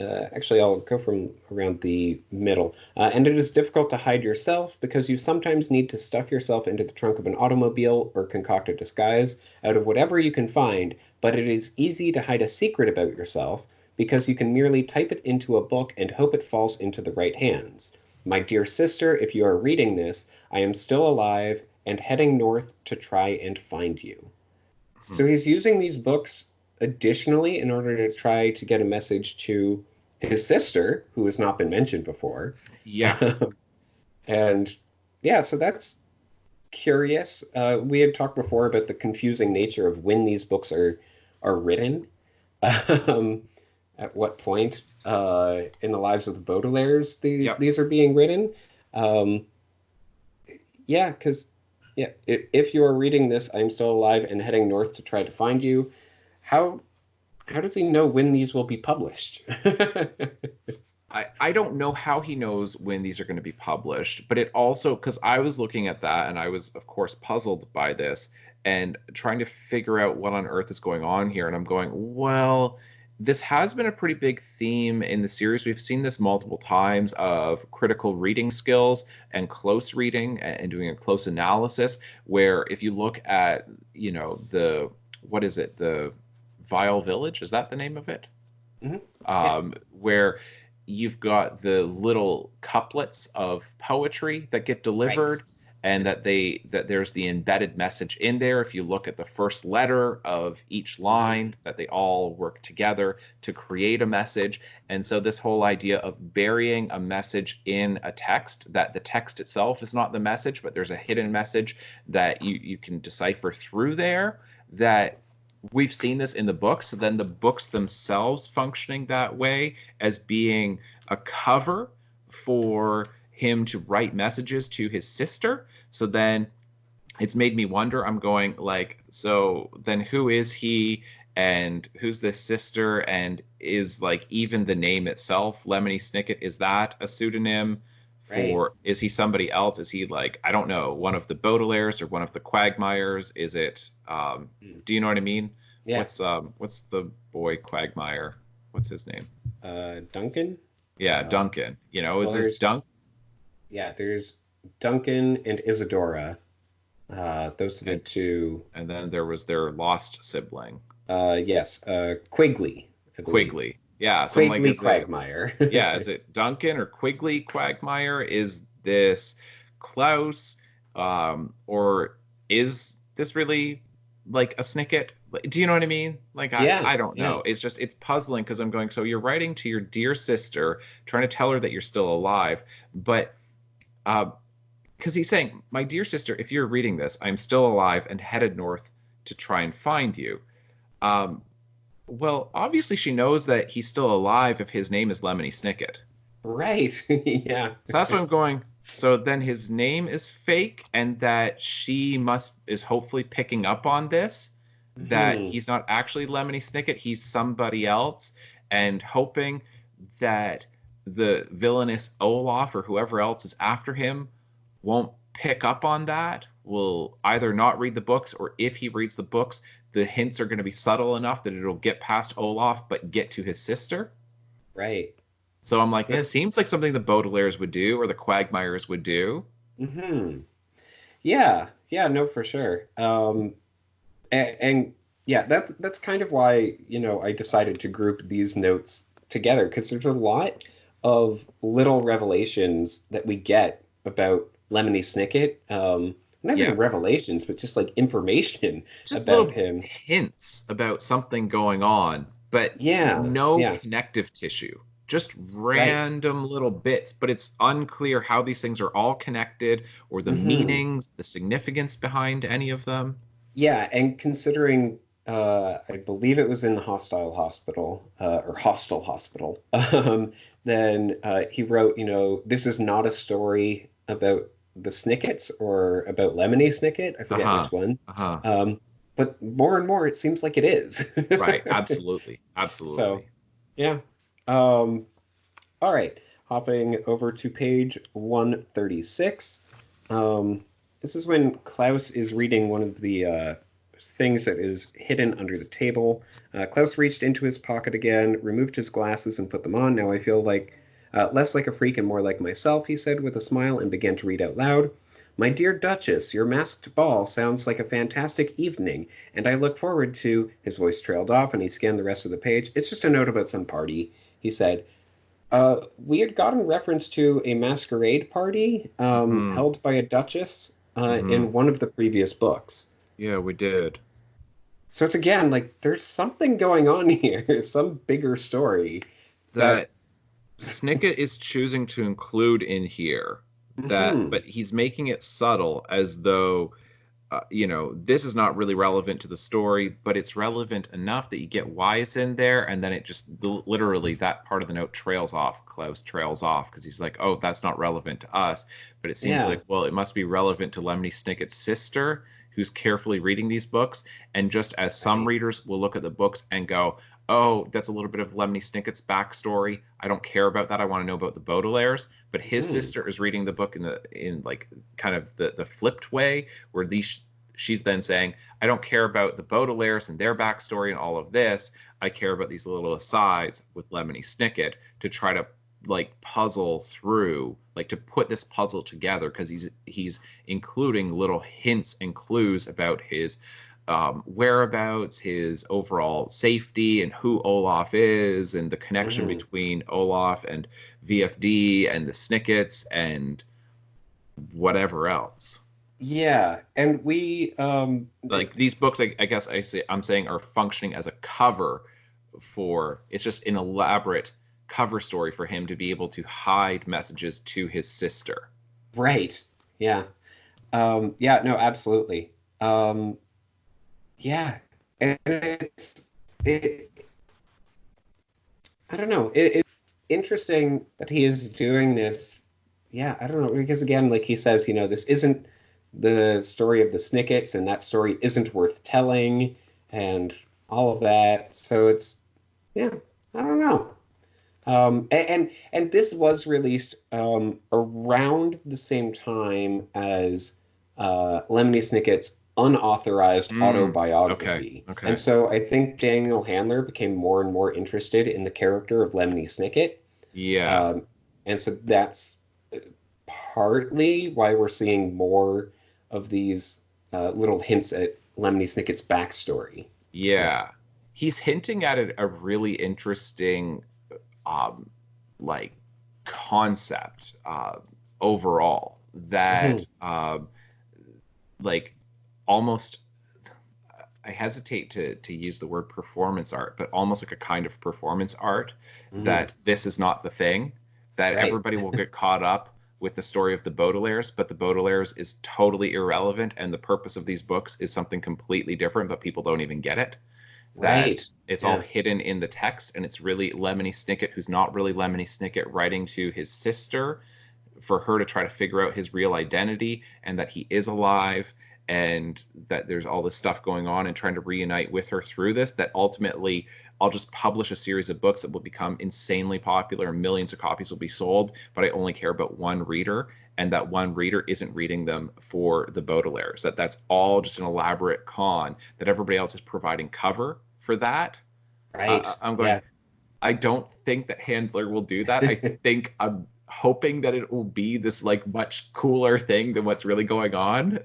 Actually, I'll go from around the middle. And it is difficult to hide yourself because you sometimes need to stuff yourself into the trunk of an automobile or concoct a disguise out of whatever you can find, but it is easy to hide a secret about yourself because you can merely type it into a book and hope it falls into the right hands. My dear sister, if you are reading this, I am still alive and heading north to try and find you.
Hmm.
So he's using these books additionally in order to try to get a message to his sister, who has not been mentioned before.
Yeah.
And yeah, so that's curious. We had talked before about the confusing nature of when these books are written. Um, at what point in the lives of the Baudelaires
Yep.
these are being written? Um, yeah, because yeah, if you are reading this, I'm still alive and heading north to try to find you. How how does he know when these will be published?
I don't know how he knows when these are going to be published, but it also, because I was looking at that and I was, of course, puzzled by this and trying to figure out what on earth is going on here. And I'm going, well, this has been a pretty big theme in the series. We've seen this multiple times of critical reading skills and close reading and doing a close analysis. Where if you look at, what is it? The Vile Village? Is that the name of it?
Mhm. Yeah,
Where you've got the little couplets of poetry that get
right.
delivered and that there's the embedded message in there if you look at the first letter of each
Hmm.
line that they all work together to create a message. And so this whole idea of burying a message in a text, that the text itself is not the message, but there's a hidden message that you can decipher through there, that we've seen this in the books. So then the books themselves functioning that way as being a cover for him to write messages to his sister. So then it's made me wonder. I'm going like, so then who is he and who's this sister? And is like even the name itself, Lemony Snicket, is that a pseudonym
Right.
for, is he somebody else? Is he like, I don't know, one of the Baudelaires or one of the Quagmires? Is it,
Mm.
do you know what I mean?
Yeah.
What's the boy Quagmire? What's his name?
Duncan.
Yeah,
Uh,
Duncan. Is
well,
this
there's
Dunk?
yeah, there's Duncan and Isadora. Those are the
And
two.
and then there was their lost sibling,
Yes, Quigley, I believe.
Quigley. Yeah, so I'm like,
Quigley Quagmire.
is it Duncan or Quigley Quagmire? Is this Klaus? Or is this really like a Snicket? Do you know what I mean? Like,
Yeah,
I don't
yeah.
know. It's just, it's puzzling because I'm going, so you're writing to your dear sister, trying to tell her that you're still alive, but uh, because he's saying, my dear sister, if you're reading this, I'm still alive and headed north to try and find you. Um, well, obviously she knows that he's still alive if his name is Lemony Snicket.
Right. Yeah.
So that's what I'm going. So then his name is fake, and that she must is hopefully picking up on this, that
Hmm.
he's not actually Lemony Snicket, he's somebody else, and hoping that the villainous Olaf or whoever else is after him won't pick up on that, will either not read the books, or if he reads the books, the hints are going to be subtle enough that it'll get past Olaf but get to his sister.
Right.
So I'm like, that
Yeah.
seems like something the Baudelaires would do or the Quagmires would do.
Hmm. Yeah. Yeah. No, for sure. And yeah, that's kind of why, I decided to group these notes together because there's a lot of little revelations that we get about Lemony Snicket. Not
Yeah,
even revelations, but just like information
just
about
little
him.
hints about something going on, but
Yeah.
no
Yeah.
connective tissue. Just
Right.
random little bits, but it's unclear how these things are all connected or the
Hmm.
meanings, the significance behind any of them.
Yeah, and considering I believe it was in the hostile hospital or hostel hospital, then he wrote, this is not a story about the Snickets or about Lemony Snicket. I forget
Uh-huh.
which one.
Uh-huh.
Um, but more and more, it seems like it is.
Right. Absolutely.
So,
Absolutely.
yeah. Um, all right, hopping over to page 136. Um, this is when Klaus is reading one of the things that is hidden under the table. Klaus reached into his pocket again, removed his glasses, and put them on. Now I feel like less like a freak and more like myself, he said with a smile and began to read out loud. My dear Duchess, your masked ball sounds like a fantastic evening, and I look forward to. His voice trailed off, and he scanned the rest of the page. It's just a note about some party, he said. We had gotten reference to a masquerade party
Hmm.
held by a duchess
Hmm.
in one of the previous books.
Yeah, we did.
So it's again like there's something going on here, some bigger story that.
That Snicket is choosing to include in here that,
Mhm.
but he's making it subtle as though, this is not really relevant to the story, but it's relevant enough that you get why it's in there. And then it just literally that part of the note trails off. Klaus trails off because he's like, oh, that's not relevant to us. But it seems
Yeah.
like, well, it must be relevant to Lemony Snicket's sister, who's carefully reading these books. And just as some
Right.
readers will look at the books and go, oh, that's a little bit of Lemony Snicket's backstory. I don't care about that. I want to know about the Baudelaires. But his
Mm.
sister is reading the book in like kind of the flipped way, where these she's then saying, I don't care about the Baudelaires and their backstory and all of this. I care about these little asides with Lemony Snicket to try to like puzzle through, like to put this puzzle together because he's including little hints and clues about his whereabouts, his overall safety, and who Olaf is, and the connection
Mhm.
between Olaf and VFD and the Snickets and whatever else.
Yeah, and we
Like these books, I guess I'm saying are functioning as a cover for it's just an elaborate cover story for him to be able to hide messages to his sister.
right. Yeah. Yeah, no, absolutely. Um yeah. And it I don't know. It's interesting that he is doing this. Yeah, I don't know, because again, like he says, this isn't the story of the Snickets, and that story isn't worth telling, and all of that. So it's, yeah, I don't know. And this was released around the same time as Lemony Snicket's unauthorized
Okay.
autobiography. And
Okay.
so I think Daniel Handler became more and more interested in the character of Lemony Snicket.
Yeah.
Um, and so that's partly why we're seeing more of these little hints at Lemony Snicket's backstory. Yeah.
Yeah. He's hinting at a really interesting um like concept overall that
Mhm.
like almost I hesitate to use the word performance art, but almost like a kind of performance art
Mhm.
that this is not the thing, that
Right.
everybody will get caught up with the story of the Baudelaires, but the Baudelaires is totally irrelevant, and the purpose of these books is something completely different, but people don't even get it. That
Right.
it's all
Yeah.
hidden in the text, and it's really Lemony Snicket, who's not really Lemony Snicket, writing to his sister for her to try to figure out his real identity and that he is alive and that there's all this stuff going on and trying to reunite with her through this that ultimately I'll just publish a series of books that will become insanely popular and millions of copies will be sold, but I only care about one reader and that one reader isn't reading them for the Baudelaires. That's all just an elaborate con that everybody else is providing cover for that.
Right.
I'm going,
Yeah.
I don't think that Handler will do that. I think I'm hoping that it will be this like much cooler thing than what's really going on.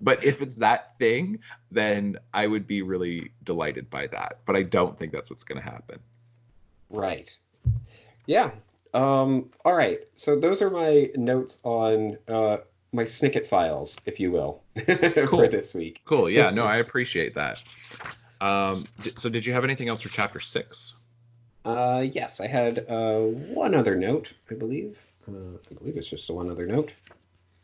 But if it's that thing, then I would be really delighted by that. But I don't think that's what's going to happen.
Right. Yeah. All right. So those are my notes on my Snicket files, if you will, for
Cool.
this week.
Cool. Yeah, no, I appreciate that. So did you have anything else for chapter 6?
Yes, I had one other note, I believe. I believe it's just a one other note.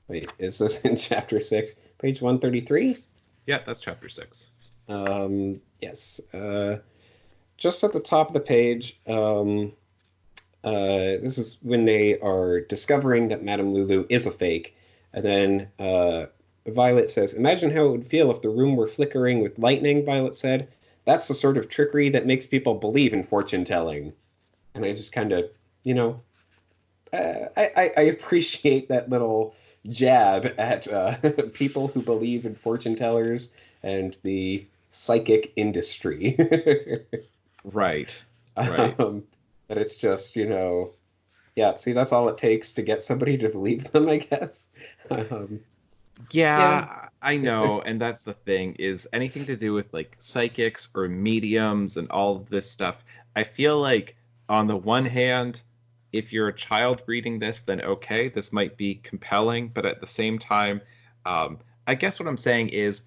Wait, is this in chapter 6, page 133?
Yeah, that's chapter 6.
Yes. Just at the top of the page, this is when they are discovering that Madame Lulu is a fake. And then Violet says, Imagine how it would feel if the room were flickering with lightning, Violet said. That's the sort of trickery that makes people believe in fortune telling. And I just kind of, you know, I appreciate that little jab at people who believe in fortune tellers and the psychic industry.
Right. Right.
um, that it's just, yeah, see, that's all it takes to get somebody to believe them, I guess. Um, yeah.
Yeah, I know, and that's the thing is anything to do with like psychics or mediums and all of this stuff. I feel like on the one hand, if you're a child reading this, then okay, this might be compelling, but at the same time, um, I guess what I'm saying is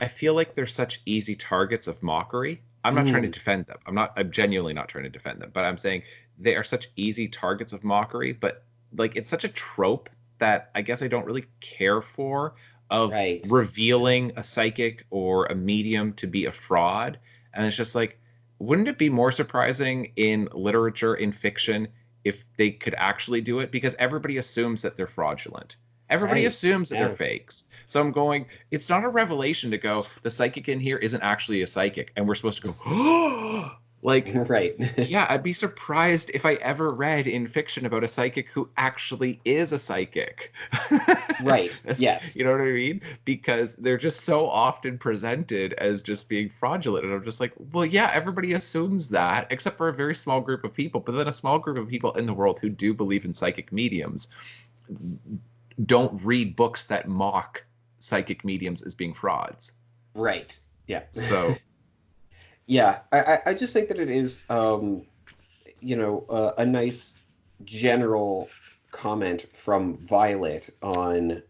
I feel like they're such easy targets of mockery. I'm not trying to
Mm,
defend them. I'm genuinely not trying to defend them, but I'm saying they are such easy targets of mockery, but like it's such a trope that I guess I don't really care for of
right.
revealing a psychic or a medium to be a fraud. And it's just like, wouldn't it be more surprising in literature, in fiction, if they could actually do it? Because everybody assumes that they're fraudulent. Everybody
Right.
assumes that they're
Yeah.
fakes. So I'm going, it's not a revelation to go, the psychic in here isn't actually a psychic. And we're supposed to go, oh, like,
Right.
yeah, I'd be surprised if I ever read in fiction about a psychic who actually is a psychic.
Right. Yes.
You know what I mean? Because they're just so often presented as just being fraudulent. And I'm just like, well, yeah, everybody assumes that, except for a very small group of people. But then a small group of people in the world who do believe in psychic mediums don't read books that mock psychic mediums as being frauds.
Right. Yeah.
So,
Yeah. I just think that it is, a nice general comment from Violet on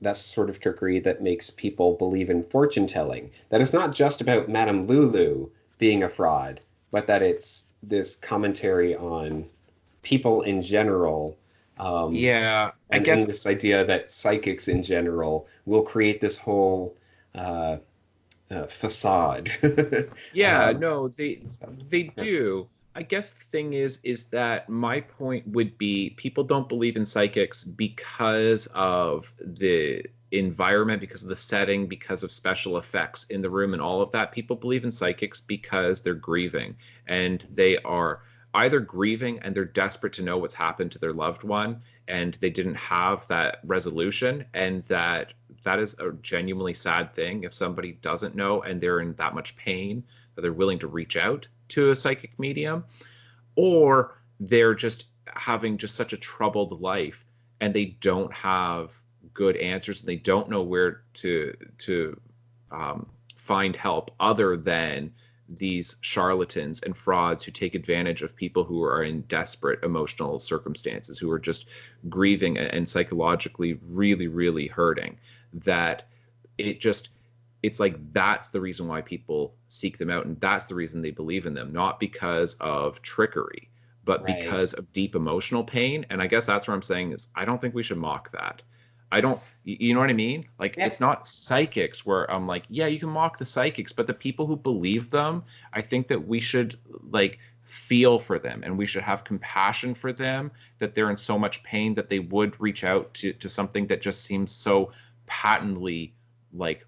that sort of trickery that makes people believe in fortune telling. That it's not just about Madame Lulu being a fraud, but that it's this commentary on people in general,
yeah, I
and
guess,
this idea that psychics in general will create this whole uh, facade.
yeah,
um,
no,
so,
they
yeah.
do. I guess the thing is that my point would be people don't believe in psychics because of the environment, because of the setting, because of special effects in the room and all of that. People believe in psychics because they're grieving and they are either grieving and they're desperate to know what's happened to their loved one and they didn't have that resolution, and that is a genuinely sad thing if somebody doesn't know and they're in that much pain that they're willing to reach out to a psychic medium, or they're just having just such a troubled life and they don't have good answers and they don't know where to find help other than these charlatans and frauds who take advantage of people who are in desperate emotional circumstances, who are just grieving and psychologically really, really hurting. That it just it's like that's the reason why people seek them out and that's the reason they believe in them, not because of trickery but
Right.
because of deep emotional pain. And I guess that's what I'm saying is I don't think we should mock that. I don't, you know what I mean? Like
Yeah.
it's not psychics where I'm like, yeah, you can mock the psychics, but the people who believe them, I think that we should like feel for them and we should have compassion for them, that they're in so much pain that they would reach out to something that just seems so patently like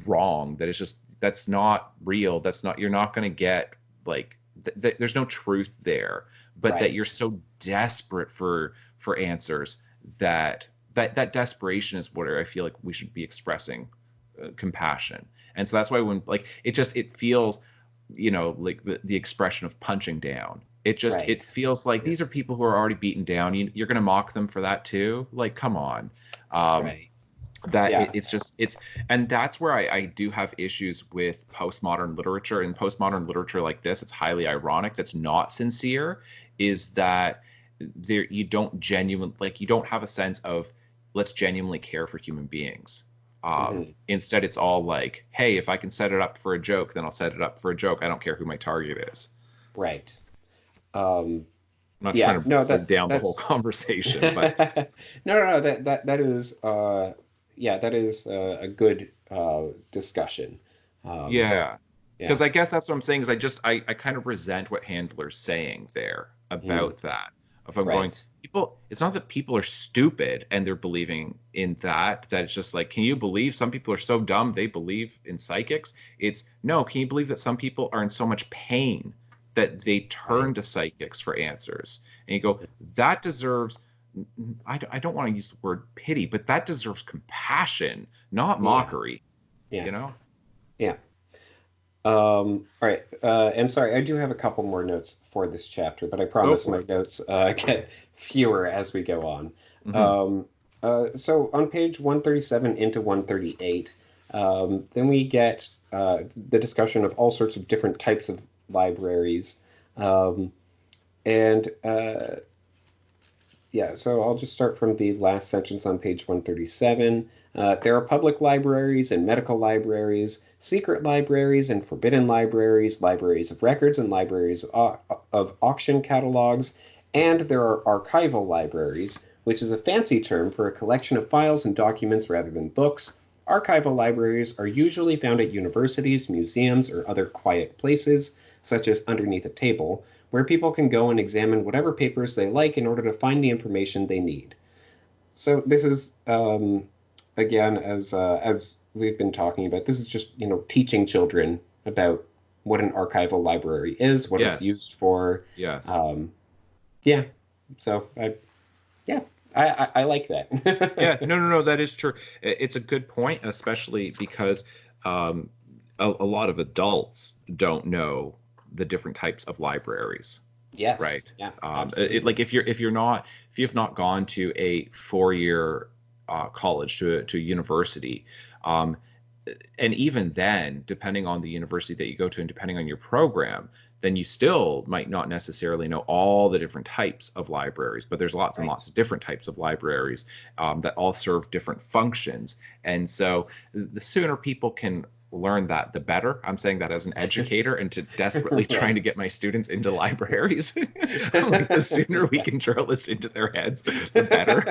wrong, that it's just that's not real, that's not, you're not going to get like there's no truth there, but that you're
Right.
so desperate for answers that that desperation is what I feel like we should be expressing compassion. And so that's why when like it feels, like the expression of punching down, it
Right.
feels like
Yeah.
these are people who are already beaten down. You're going to mock them for that too, like come on. um
Right.
that
Yeah.
it's just it's and that's where I do have issues with postmodern literature. And postmodern literature like this, it's highly ironic, that's not sincere, is that there you don't genuine like you don't have a sense of let's genuinely care for human beings.
Hmm.
Instead it's all like, hey, if I can set it up for a joke, then I'll set it up for a joke. I don't care who my target is.
Right. Um,
I'm not
yeah.
trying to
No,
bring down the whole
that's
conversation, but
no, no. That is yeah, that is a good discussion. Um,
yeah,
yeah.
because I guess that's what I'm saying is I kind of resent what Handler's saying there
Mm,
about that. If I'm going,
right.
people, it's not that people are stupid and they're believing in that it's just like, can you believe some people are so dumb they believe in psychics? It's no, can you believe that some people are in so much pain that they
Right.
turn to psychics for answers? And you go, that deserves I don't want to use the word pity, but that deserves compassion, not
Yeah,
mockery,
yeah,
you know?
yeah. All right. And sorry, I do have a couple more notes for this chapter, but I
Go
promise
for
my
it.
notes get fewer as we go on.
Hmm.
Um, so on page 137 into 138, then we get the discussion of all sorts of different types of libraries. Um, and Yeah, so I'll just start from the last sentence on page 137. There are public libraries and medical libraries, secret libraries and forbidden libraries, libraries of records and libraries of auction catalogs, and there are archival libraries, which is a fancy term for a collection of files and documents rather than books. Archival libraries are usually found at universities, museums, or other quiet places, such as underneath a table where people can go and examine whatever papers they like in order to find the information they need. So this is again, as we've been talking about, this is just teaching children about what an archival library is, what it's
Yes.
used for.
Yes.
Um, yeah, so yeah, I like
Yeah,
that.
no, no, no, that is true. It's a good point, especially because um, a lot of adults don't know the different types of libraries,
Yes,
right?
yeah,
Like
absolutely.
if you've not gone to a 4 year college to a university, um, and even then, depending on the university that you go to and depending on your program, then you still might not necessarily know all the different types of libraries, but there's lots and
Right.
lots of different types of libraries that all serve different functions. And so the sooner people can learn that, the better. I'm saying that as an educator and to desperately trying
Right.
to get my students into libraries. I'm like, the sooner we can drill this into their heads, the better.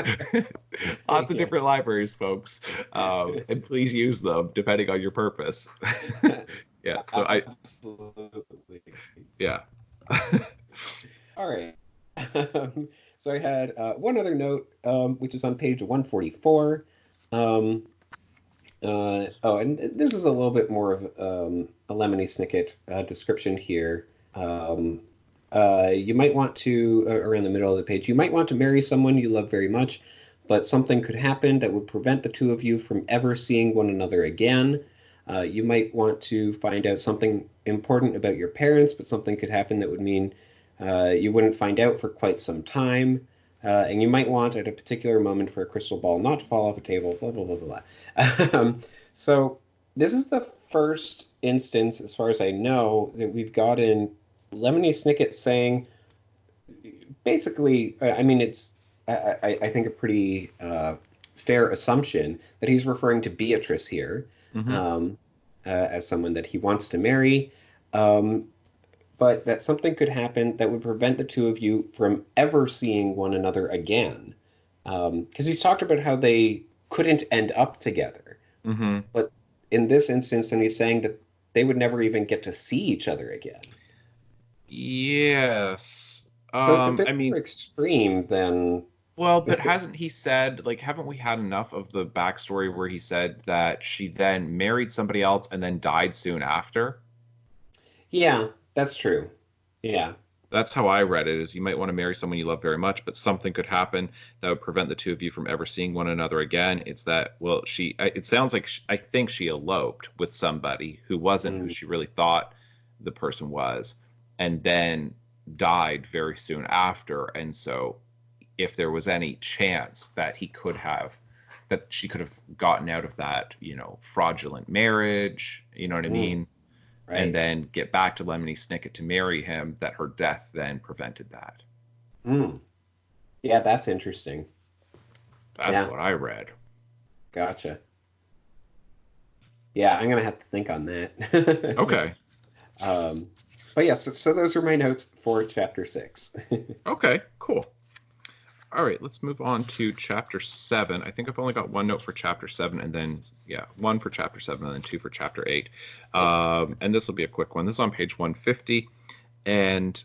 Lots of
Yeah.
different libraries, folks, and please use them depending on your purpose. Yeah. So
Absolutely.
yeah.
All right. So I had one other note, which is on page 144. Um, and this is a little bit more of a Lemony Snicket description here. Um, you might want to, around the middle of the page, you might want to marry someone you love very much, but something could happen that would prevent the two of you from ever seeing one another again. You might want to find out something important about your parents, but something could happen that would mean you wouldn't find out for quite some time. And you might want at a particular moment for a crystal ball not to fall off a table, blah, blah, blah, blah, blah. So this is the first instance, as far as I know, that we've gotten Lemony Snicket saying basically, I mean, it's I think a pretty fair assumption that he's referring to Beatrice here
Hmm.
um, as someone that he wants to marry, um, but that something could happen that would prevent the two of you from ever seeing one another again. Because he's talked about how they couldn't end up together,
Hmm.
but in this instance, then he's saying that they would never even get to see each other again.
Yes.
So it's a bit
I
more
mean,
extreme than.
well, but hasn't he said, like, haven't we had enough of the backstory where he said that she then married somebody else and then died soon after?
Yeah, that's true. Yeah.
That's how I read it, is you might want to marry someone you love very much, but something could happen that would prevent the two of you from ever seeing one another again. It's that, well, it sounds like I think she eloped with somebody who wasn't who
Mm,
she really thought the person was, and then died very soon after. And so if there was any chance that that she could have gotten out of that, fraudulent marriage, you know what I
mm,
mean? And
right.
then get back to Lemony Snicket to marry him, that her death then prevented that.
Mm. Yeah, that's interesting.
That's
Yeah,
what I read.
gotcha. Yeah, I'm gonna have to think on that.
Okay.
Um, but yes, so those are my notes for chapter 6.
Okay, cool. All right, let's move on to chapter 7. I think I've only got one note for chapter 7 and then, yeah, one for chapter 7 and then two for chapter 8.
Okay.
And this will be a quick one. This is on page 150. And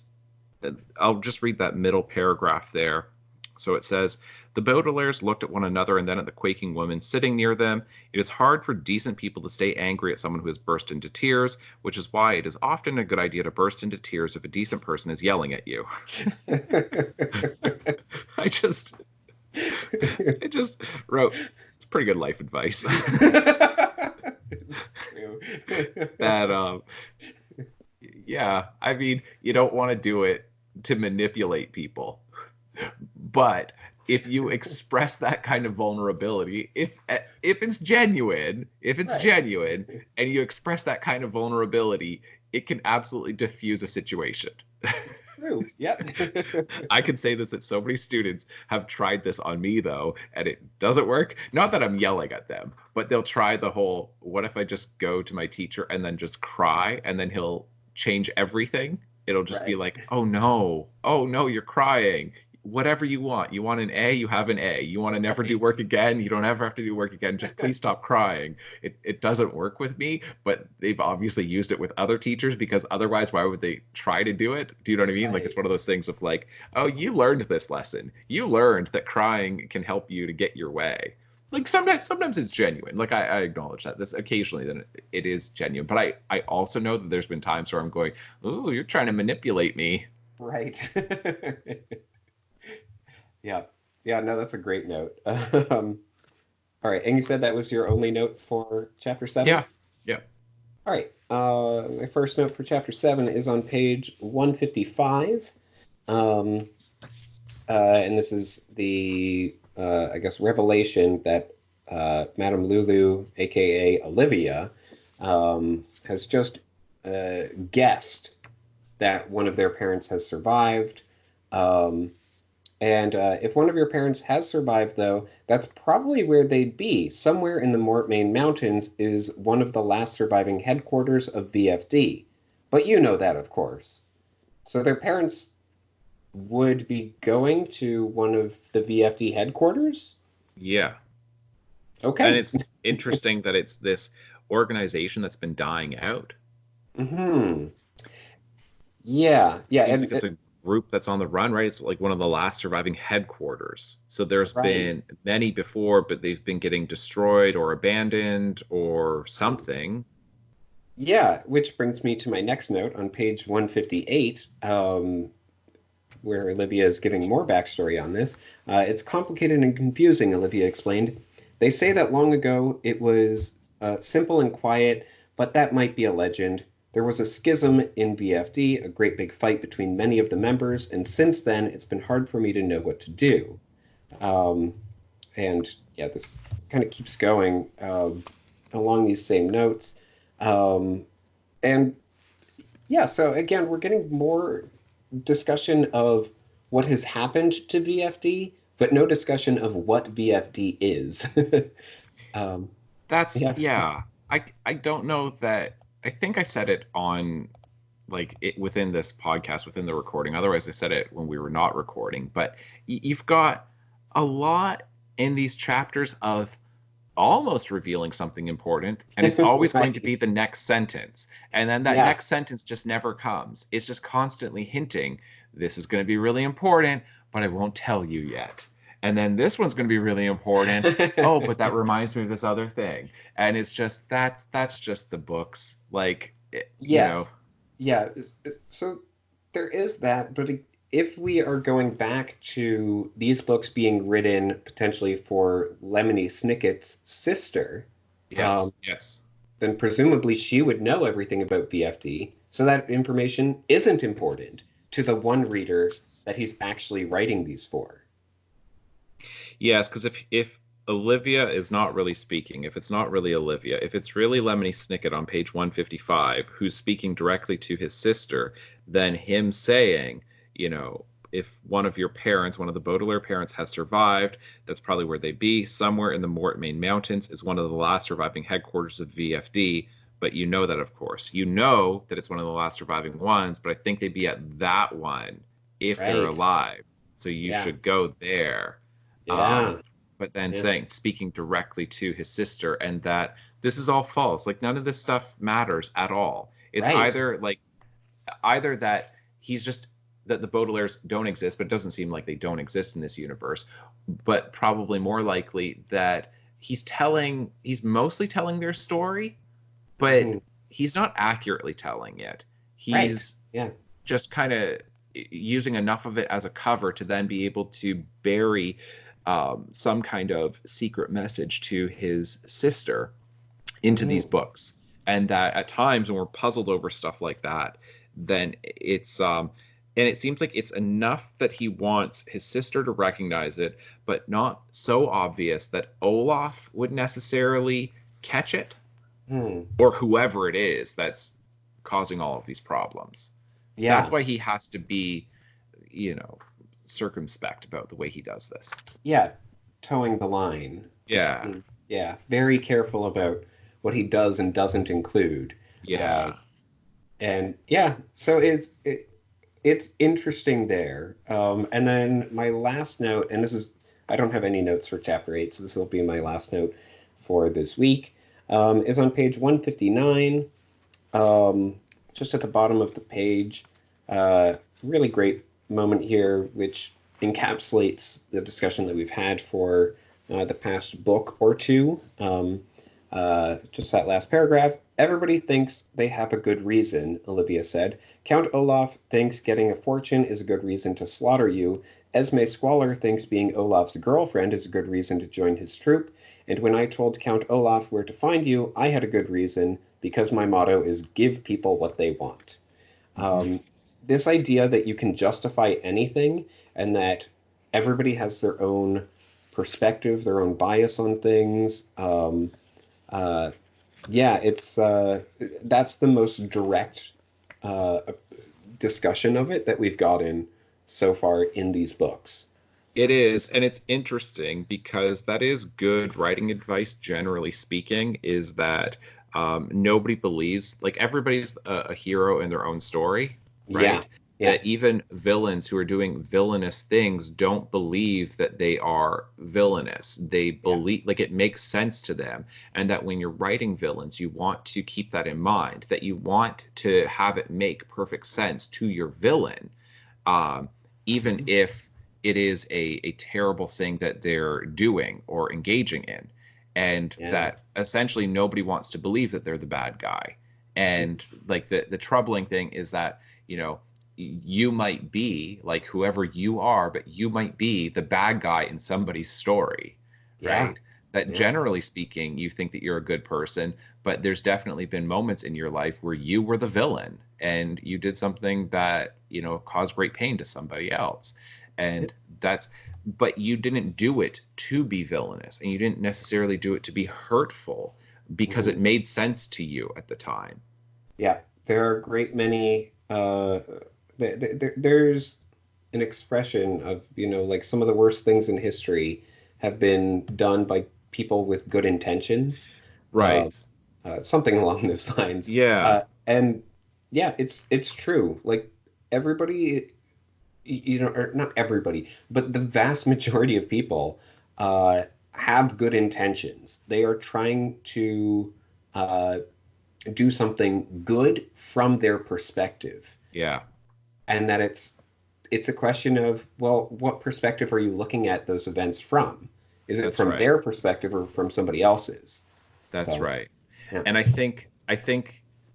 I'll just read that middle paragraph there. So it says, the Baudelaires looked at one another and then at the quaking woman sitting near them. It is hard for decent people to stay angry at someone who has burst into tears, which is why it is often a good idea to burst into tears if a decent person is yelling at you. I just, I just wrote, it's pretty good life advice.
It's true.
That yeah, I mean, you don't want to do it to manipulate people, but if you express that kind of vulnerability, if it's genuine,
Right.
and you express that kind of vulnerability, it can absolutely diffuse a situation.
It's true. Yep.
I can say this, that so many students have tried this on me though, and it doesn't work. Not that I'm yelling at them, but they'll try the whole, what if I just go to my teacher and then just cry and then he'll change everything? It'll just be
Right.
like, oh no, you're crying. Whatever you want. You want an A, you have an A. You want to never do
Right.
work again, you don't ever have to do work again. Just please stop crying. It doesn't work with me, but they've obviously used it with other teachers because otherwise, why would they try to do it? Do you know what I mean? Like it's
Right.
one of those things of like, oh, you learned this lesson. You learned that crying can help you to get your way. Like sometimes it's genuine. Like I acknowledge that. This occasionally then it is genuine. But I also know that there's been times where I'm going, ooh, you're trying to manipulate me.
Right. Yeah. Yeah, no, that's a great note. All right, and you said that was your only note for chapter 7?
Yeah. Yeah.
All right. My first note for chapter 7 is on page 155. Um, and this is the, I guess, revelation that Madame Lulu, aka Olivia, has just guessed that one of their parents has survived. Um, and if one of your parents has survived, though, that's probably where they'd be. Somewhere in the Mortmain Mountains is one of the last surviving headquarters of VFD. But you know that, of course. So their parents would be going to one of the VFD headquarters?
Yeah. And
Okay.
it's interesting that it's this organization that's been dying out.
Hmm. Yeah. Yeah.
Seems like
And
it's a group that's on the run, right? It's like one of the last surviving headquarters. So there's
right.
been many before, but they've been getting destroyed or abandoned or something.
Yeah. Which brings me to my next note on page 158. Where Olivia is giving more backstory on this. It's complicated and confusing, Olivia explained. They say that long ago it was simple and quiet, but that might be a legend. There was a schism in VFD, a great big fight between many of the members, and since then it's been hard for me to know what to do. Um, and yeah, this kind of keeps going along these same notes. Um, and yeah, so again, we're getting more discussion of what has happened to VFD, but no discussion of what VFD is. um,
That's
yeah.
yeah. I don't know that I think I said it on like it within this podcast within the recording. Otherwise I said it when we were not recording, but you've got a lot in these chapters of almost revealing something important, and it's always going to be
Right.
the next sentence, and then that
Yeah.
next sentence just never comes. It's just constantly hinting this is going to be really important, but I won't tell you yet. And then this one's going to be really important. Oh, but that reminds me of this other thing. And it's just that's just the books, like you know.
Yes. Yeah. So there is that, but if we are going back to these books being written potentially for Lemony Snicket's sister, um,
Yes, yes.
then presumably she would know everything about BFD, so that information isn't important to the one reader that he's actually writing these for.
Yes, because if Olivia is not really speaking, if it's not really Olivia, if it's really Lemony Snicket on page 155 who's speaking directly to his sister, then him saying, you know, if one of your parents, one of the Baudelaire parents has survived, that's probably where they'd be. Somewhere in the Mortmain Mountains is one of the last surviving headquarters of VFD. But you know that, of course. You know that it's one of the last surviving ones, but I think they'd be at that one if they're
Right.
alive. So you
Yeah.
should go there. um,
Yeah.
but then
Yeah.
speaking directly to his sister, and that this is all false. Like none of this stuff matters at all. It's
Right.
either that he's just that the Baudelaires don't exist, but it doesn't seem like they don't exist in this universe. But probably more likely that he's mostly telling their story, but
Mhm.
he's not accurately telling it.
Right.
He's
Yeah.
just kind of using enough of it as a cover to then be able to bury some kind of secret message to his sister into these
Mm.
books. And that at times when we're puzzled over stuff like that, then it's and it seems like it's enough that he wants his sister to recognize it, but not so obvious that Olaf would necessarily catch it,
Mm.
or whoever it is that's causing all of these problems. That's
Yeah.
why he has to be, you know, circumspect about the way he does this.
Yeah. Towing the line. Just
Yeah.
yeah, very careful about what he does and doesn't include. Uh,
Yeah.
and yeah, so it's interesting there. And then my last note, and this is I don't have any notes for chapter 8, so this will be my last note for this week. Is on page 159, um, just at the bottom of the page. Really great moment here, which encapsulates the discussion that we've had for the past book or two. Just that last paragraph. Everybody thinks they have a good reason, Olivia said. Count Olaf thinks getting a fortune is a good reason to slaughter you. Esme Squalor thinks being Olaf's girlfriend is a good reason to join his troop. And when I told Count Olaf where to find you, I had a good reason because my motto is give people what they want.
Mhm.
Um, this idea that you can justify anything and that everybody has their own perspective, their own bias on things. Uh, yeah, it's that's the most direct uh, discussion of it that we've gotten so far in these books.
It is, and it's interesting because that is good writing advice, generally speaking, is that nobody believes, like everybody's a hero in their own story,
Yeah,
right?
yeah,
That even villains who are doing villainous things don't believe that they are villainous. They
yeah.
believe, like it makes sense to them. And that when you're writing villains, you want to keep that in mind, that you want to have it make perfect sense to your villain, um, even
Mhm.
if it is a terrible thing that they're doing or engaging in. And
Yeah.
that essentially nobody wants to believe that they're the bad guy. And like the troubling thing is that, you know, you might be like whoever you are, but you might be the bad guy in somebody's story,
Yeah,
right? That
yeah,
generally speaking, you think that you're a good person, but there's definitely been moments in your life where you were the villain and you did something that, you know, caused great pain to somebody else. And that's, but you didn't do it to be villainous and you didn't necessarily do it to be hurtful because
mhm.
it made sense to you at the time.
Yeah. There are a great many. There's an expression of, like some of the worst things in history have been done by people with good intentions, uh,
Right.
something along those lines.
Yeah,
And yeah, it's true. Like everybody, or not everybody, but the vast majority of people uh, have good intentions. They are trying to uh, do something good from their perspective,
yeah,
and that it's a question of, well, what perspective are you looking at those events from? Is it
that's
from
right.
their perspective or from somebody else's?
That's
So
right.
yeah.
And I think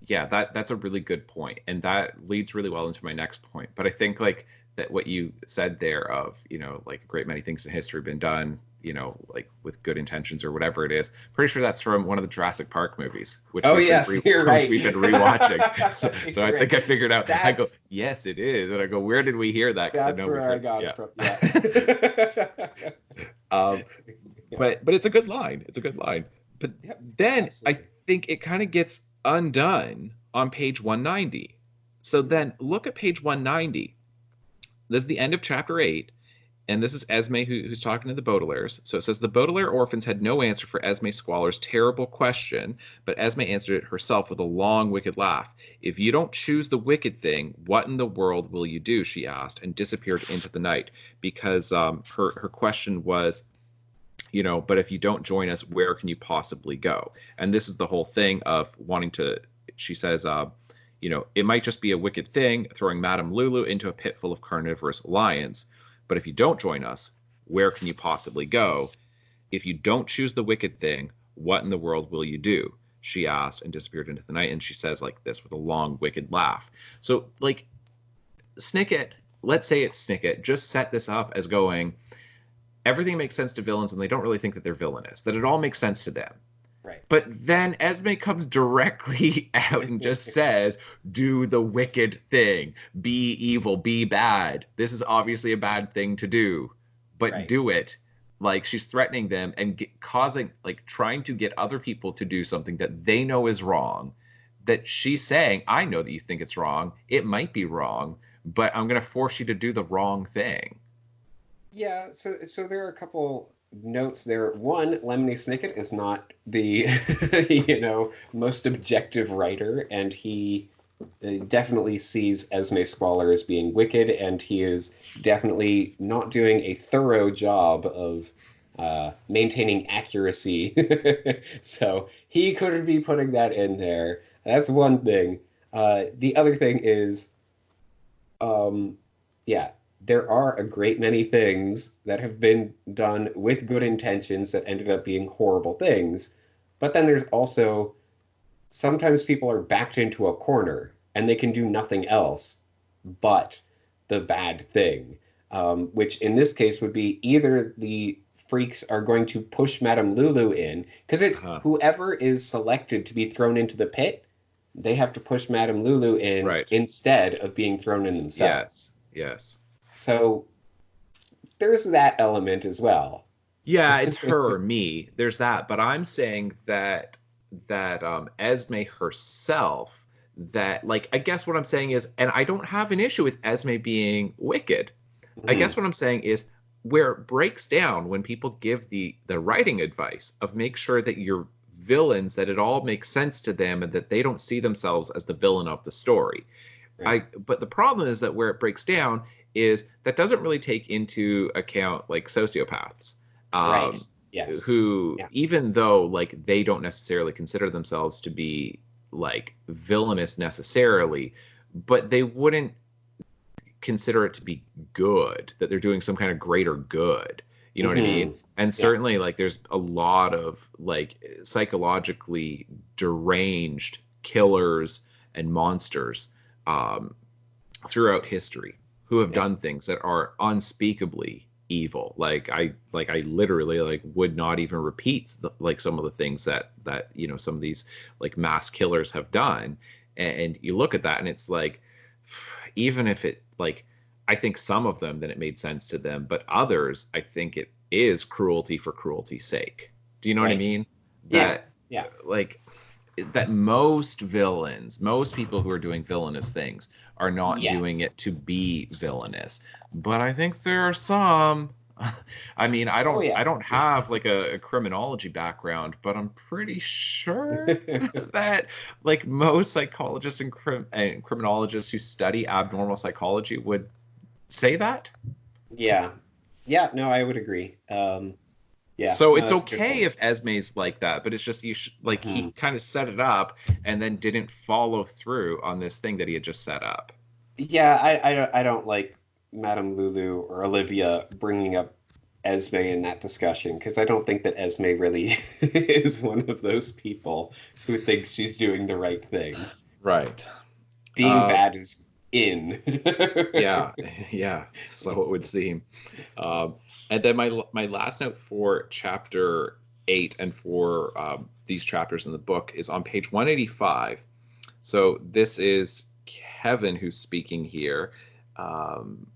yeah, that's a really good point. And that leads really well into my next point. But I think like that what you said there of, you know, like a great many things in history have been done, you know, like with good intentions or whatever it is. Pretty sure that's from one of the Jurassic Park movies, which
Oh
we've been
yes, you're
which
right.
we've been rewatching. So I
You're
think
right.
I figured out. I go,
That's
yes, it is. And I go, where did we hear that? Because I
that's
know we've
where I
heard,
got it
yeah.
from. Yeah.
um,
Yeah.
but it's a good line. It's a good line. But
Yep.
then I
Absolutely.
think it kind of gets undone on page 190. So then look at page 190. This is the end of chapter 8, and this is Esme who's talking to the Baudelaires. So it says the Baudelaire orphans had no answer for Esme Squalor's terrible question, but Esme answered it herself with a long, wicked laugh. If you don't choose the wicked thing, what in the world will you do? She asked, and disappeared into the night because her question was, you know, but if you don't join us, where can you possibly go? And this is the whole thing of wanting to, she says, you know, it might just be a wicked thing throwing Madame Lulu into a pit full of carnivorous lions. But if you don't join us, where can you possibly go? If you don't choose the wicked thing, what in the world will you do? She asked and disappeared into the night. And she says like this with a long, wicked laugh. So, like, Snicket, let's say it's Snicket, just set this up as going, everything makes sense to villains and they don't really think that they're villainous, that it all makes sense to them.
Right.
But then Esme comes directly out and just says, do the wicked thing, be evil, be bad. This is obviously a bad thing to do, but
Right.
do it. Like she's threatening them and causing, like trying to get other people to do something that they know is wrong. That she's saying, I know that you think it's wrong. It might be wrong, but I'm going to force you to do the wrong thing.
Yeah, so there are a couple notes there. One, Lemony Snicket is not the most objective writer, and he definitely sees Esme Squalor as being wicked, and he is definitely not doing a thorough job of maintaining accuracy. So he couldn't be putting that in there. That's one thing. The other thing is, um, yeah, there are a great many things that have been done with good intentions that ended up being horrible things. But then there's also sometimes people are backed into a corner and they can do nothing else but the bad thing, which in this case would be either the freaks are going to push Madame Lulu in, because it's
Uh-huh.
whoever is selected to be thrown into the pit, they have to push Madame Lulu in
Right.
instead of being thrown in themselves.
Yes. Yes.
So there's that element as well.
Yeah, it's her or me. There's that, but I'm saying that Esme herself, that like I guess what I'm saying is, and I don't have an issue with Esme being wicked. I guess
Mhm.
what I'm saying is where it breaks down when people give the writing advice of make sure that your villains, that it all makes sense to them and that they don't see themselves as the villain of the story.
Right.
But the problem is that where it breaks down is that doesn't really take into account like sociopaths,
Right.
um,
Yes.
who
Yeah.
even though like they don't necessarily consider themselves to be like villainous necessarily, but they wouldn't consider it to be good, that they're doing some kind of greater good. You know what I mean?
Hmm.
And
Yeah.
certainly like there's a lot of like psychologically deranged killers and monsters um, throughout history who have
Yeah.
done things that are unspeakably evil. Like I literally like would not even repeat like some of the things that some of these like mass killers have done. And you look at that and it's like, even if it like, I think some of them, then it made sense to them, but others I think it is cruelty for cruelty's sake. Do you know what I
Right.
mean?
Yeah.
That
Yeah.
like that most villains, most people who are doing villainous things are not doing
Yes.
it to be villainous. But I think there are some. I mean,
Oh
I
yeah.
don't have like a criminology background, but I'm pretty sure that like most psychologists and criminologists who study abnormal psychology would say that.
Yeah. Yeah. No, I would agree. Yeah.
So
No,
it's
that's a good
okay
point.
if Esme's like that, but it's just like he
Hmm.
kind of set it up and then didn't follow through on this thing that he had just set up.
Yeah. I don't like Madame Lulu or Olivia bringing up Esme in that discussion because I don't think that Esme really is one of those people who thinks she's doing the right thing.
Right.
Being
Uh,
bad is in.
yeah, yeah. So it would seem. Um, and then my last note for chapter 8 and for these chapters in the book is on page 185. So this is Kevin who's speaking here. Um,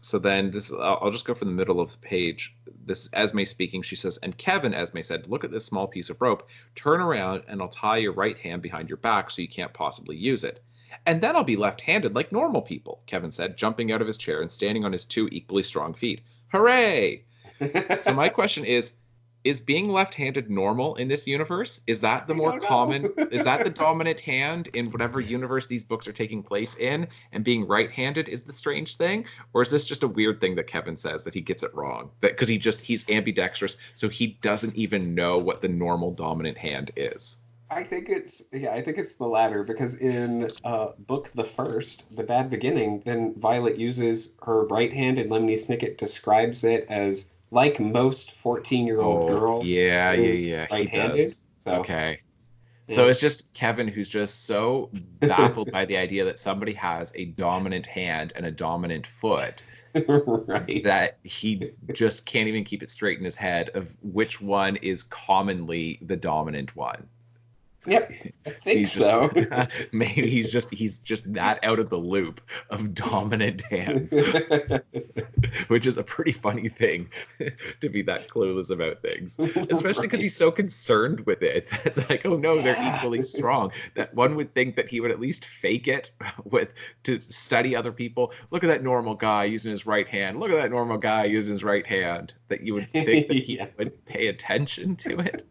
so then this I'll just go from the middle of the page. This is Esme speaking. She says, and Kevin, Esme said, look at this small piece of rope. Turn around and I'll tie your right hand behind your back so you can't possibly use it. And then I'll be left-handed like normal people, Kevin said, jumping out of his chair and standing on his two equally strong feet. Hooray! So my question is being left-handed normal in this universe? Is that the
I
more
don't know.
common? Is that the dominant hand in whatever universe these books are taking place in? And being right-handed is the strange thing? Or is this just a weird thing that Kevin says that he gets it wrong? That because he's ambidextrous, so he doesn't even know what the normal dominant hand is.
I think it's the latter because in book the first, The Bad Beginning, then Violet uses her right hand and Lemony Snicket describes it as like most 14-year-old
Oh,
girls
yeah, yeah,
is
yeah, he
right-handed.
does.
So
Okay. So it's just Kevin who's just so baffled by the idea that somebody has a dominant hand and a dominant foot
Right.
that he just can't even keep it straight in his head of which one is commonly the dominant one.
Yep, I think
He's
so.
just maybe he's just that out of the loop of dominant hands, which is a pretty funny thing to be that clueless about things, especially because
Right.
he's so concerned with it. Like, oh no, they're
Yeah.
equally strong. That one would think that he would at least fake it with to study other people. Look at that normal guy using his right hand. Look at that normal guy using his right hand. That you would think that he
Yeah.
would pay attention to it,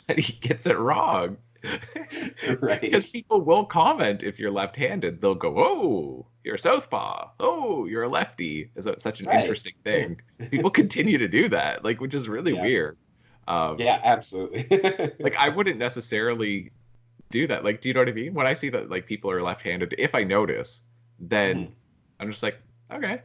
but he gets it wrong. Because
Right.
people will comment if you're left-handed. They'll go, "Oh, you're a southpaw. Oh, you're a lefty." So it's such an
Right.
interesting thing. People continue to do that, like, which is really
Yeah.
weird. Um,
Yeah, absolutely.
like I wouldn't necessarily do that. Like, do you know what I mean? When I see that like people are left-handed, if I notice, then
Mhm.
I'm just like, okay.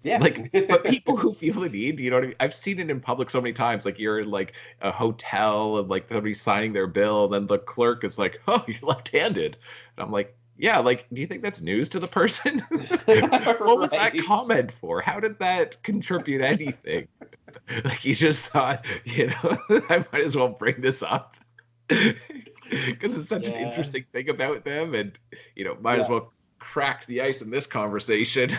Yeah.
Like, but people who feel the need, you know what I mean? I've seen it in public so many times. Like you're in like a hotel and like somebody's signing their bill, and then the clerk is like, "Oh, you're left-handed." And I'm like, "Yeah, like, do you think that's news to the person? What was that
Right.
comment for? How did that contribute anything?" Like you just thought, I might as well bring this up. Because it's such an
Yeah.
interesting thing about them, and might as
Yeah.
well crack the ice in this conversation.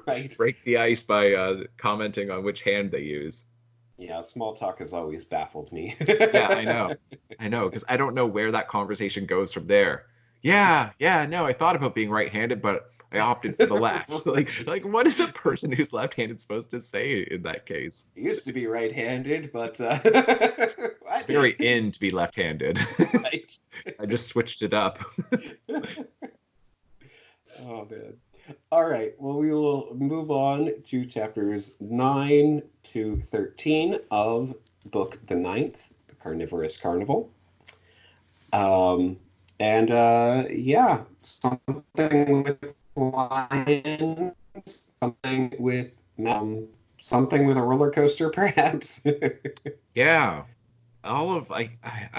Right.
Break the ice by commenting on which hand they use.
Yeah, small talk has always baffled me.
Yeah, I know, because I don't know where that conversation goes from there. Yeah, yeah, no, I thought about being right-handed, but I opted for the left. Like, what is a person who's left-handed supposed to say in that case?
Used to be right-handed, but
It's
what?
very in to be left-handed.
Right.
I just switched it up.
Oh man. All right. Well, we will move on to chapters 9 to 13 of book the ninth, The Carnivorous Carnival. Um, and yeah, something with lions, something with a roller coaster, perhaps.
Yeah. All of I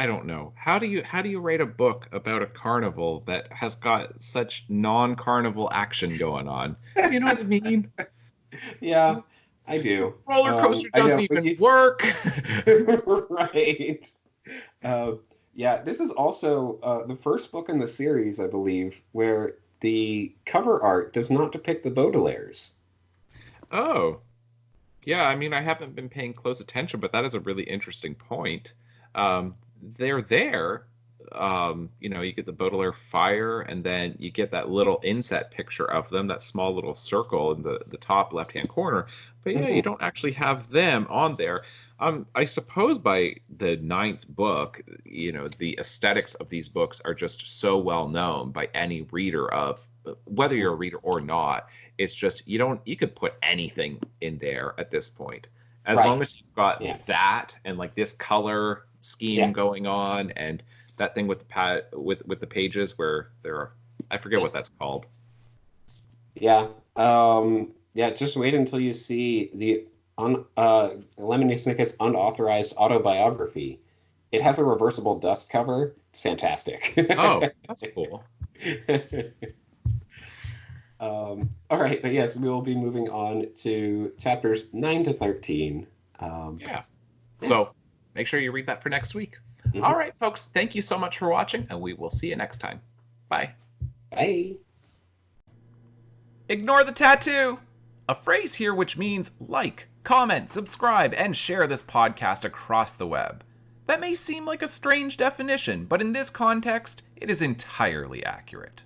don't know. How do you rate a book about a carnival that has got such non-carnival action going on? Do you know what I mean?
Yeah, I
The
do.
roller coaster
I
doesn't
know, but
even work.
right. Uh, yeah, this is also the first book in the series, I believe, where the cover art does not depict the Baudelaires.
Oh, yeah, I mean, I haven't been paying close attention, but that is a really interesting point. They're there. You get the Baudelaire fire, and then you get that little inset picture of them, that small little circle in the top left-hand corner. But yeah, you
Mhm.
don't actually have them on there. I suppose by the ninth book, the aesthetics of these books are just so well known by any reader of whether you're a
Mhm.
reader or not. It's just you could put anything in there at this point. As long
Right.
as you've got
Yeah.
that and like this color scheme
Yeah.
going on and that thing with the with the pages where there are, I forget
Yeah.
what that's called.
Yeah. Yeah, just wait until you see the Lemony Snicket's unauthorized autobiography. It has a reversible dust cover. It's fantastic.
Oh, that's cool.
All right, but yes, we will be moving on to chapters 9 to 13.
Yeah.
Yeah.
So make sure you read that for next week. All
Mhm.
right, folks, thank you so much for watching, and we will see you next time. Bye.
Bye.
Ignore the tattoo! A phrase here which means like, comment, subscribe, and share this podcast across the web. That may seem like a strange definition, but in this context, it is entirely accurate.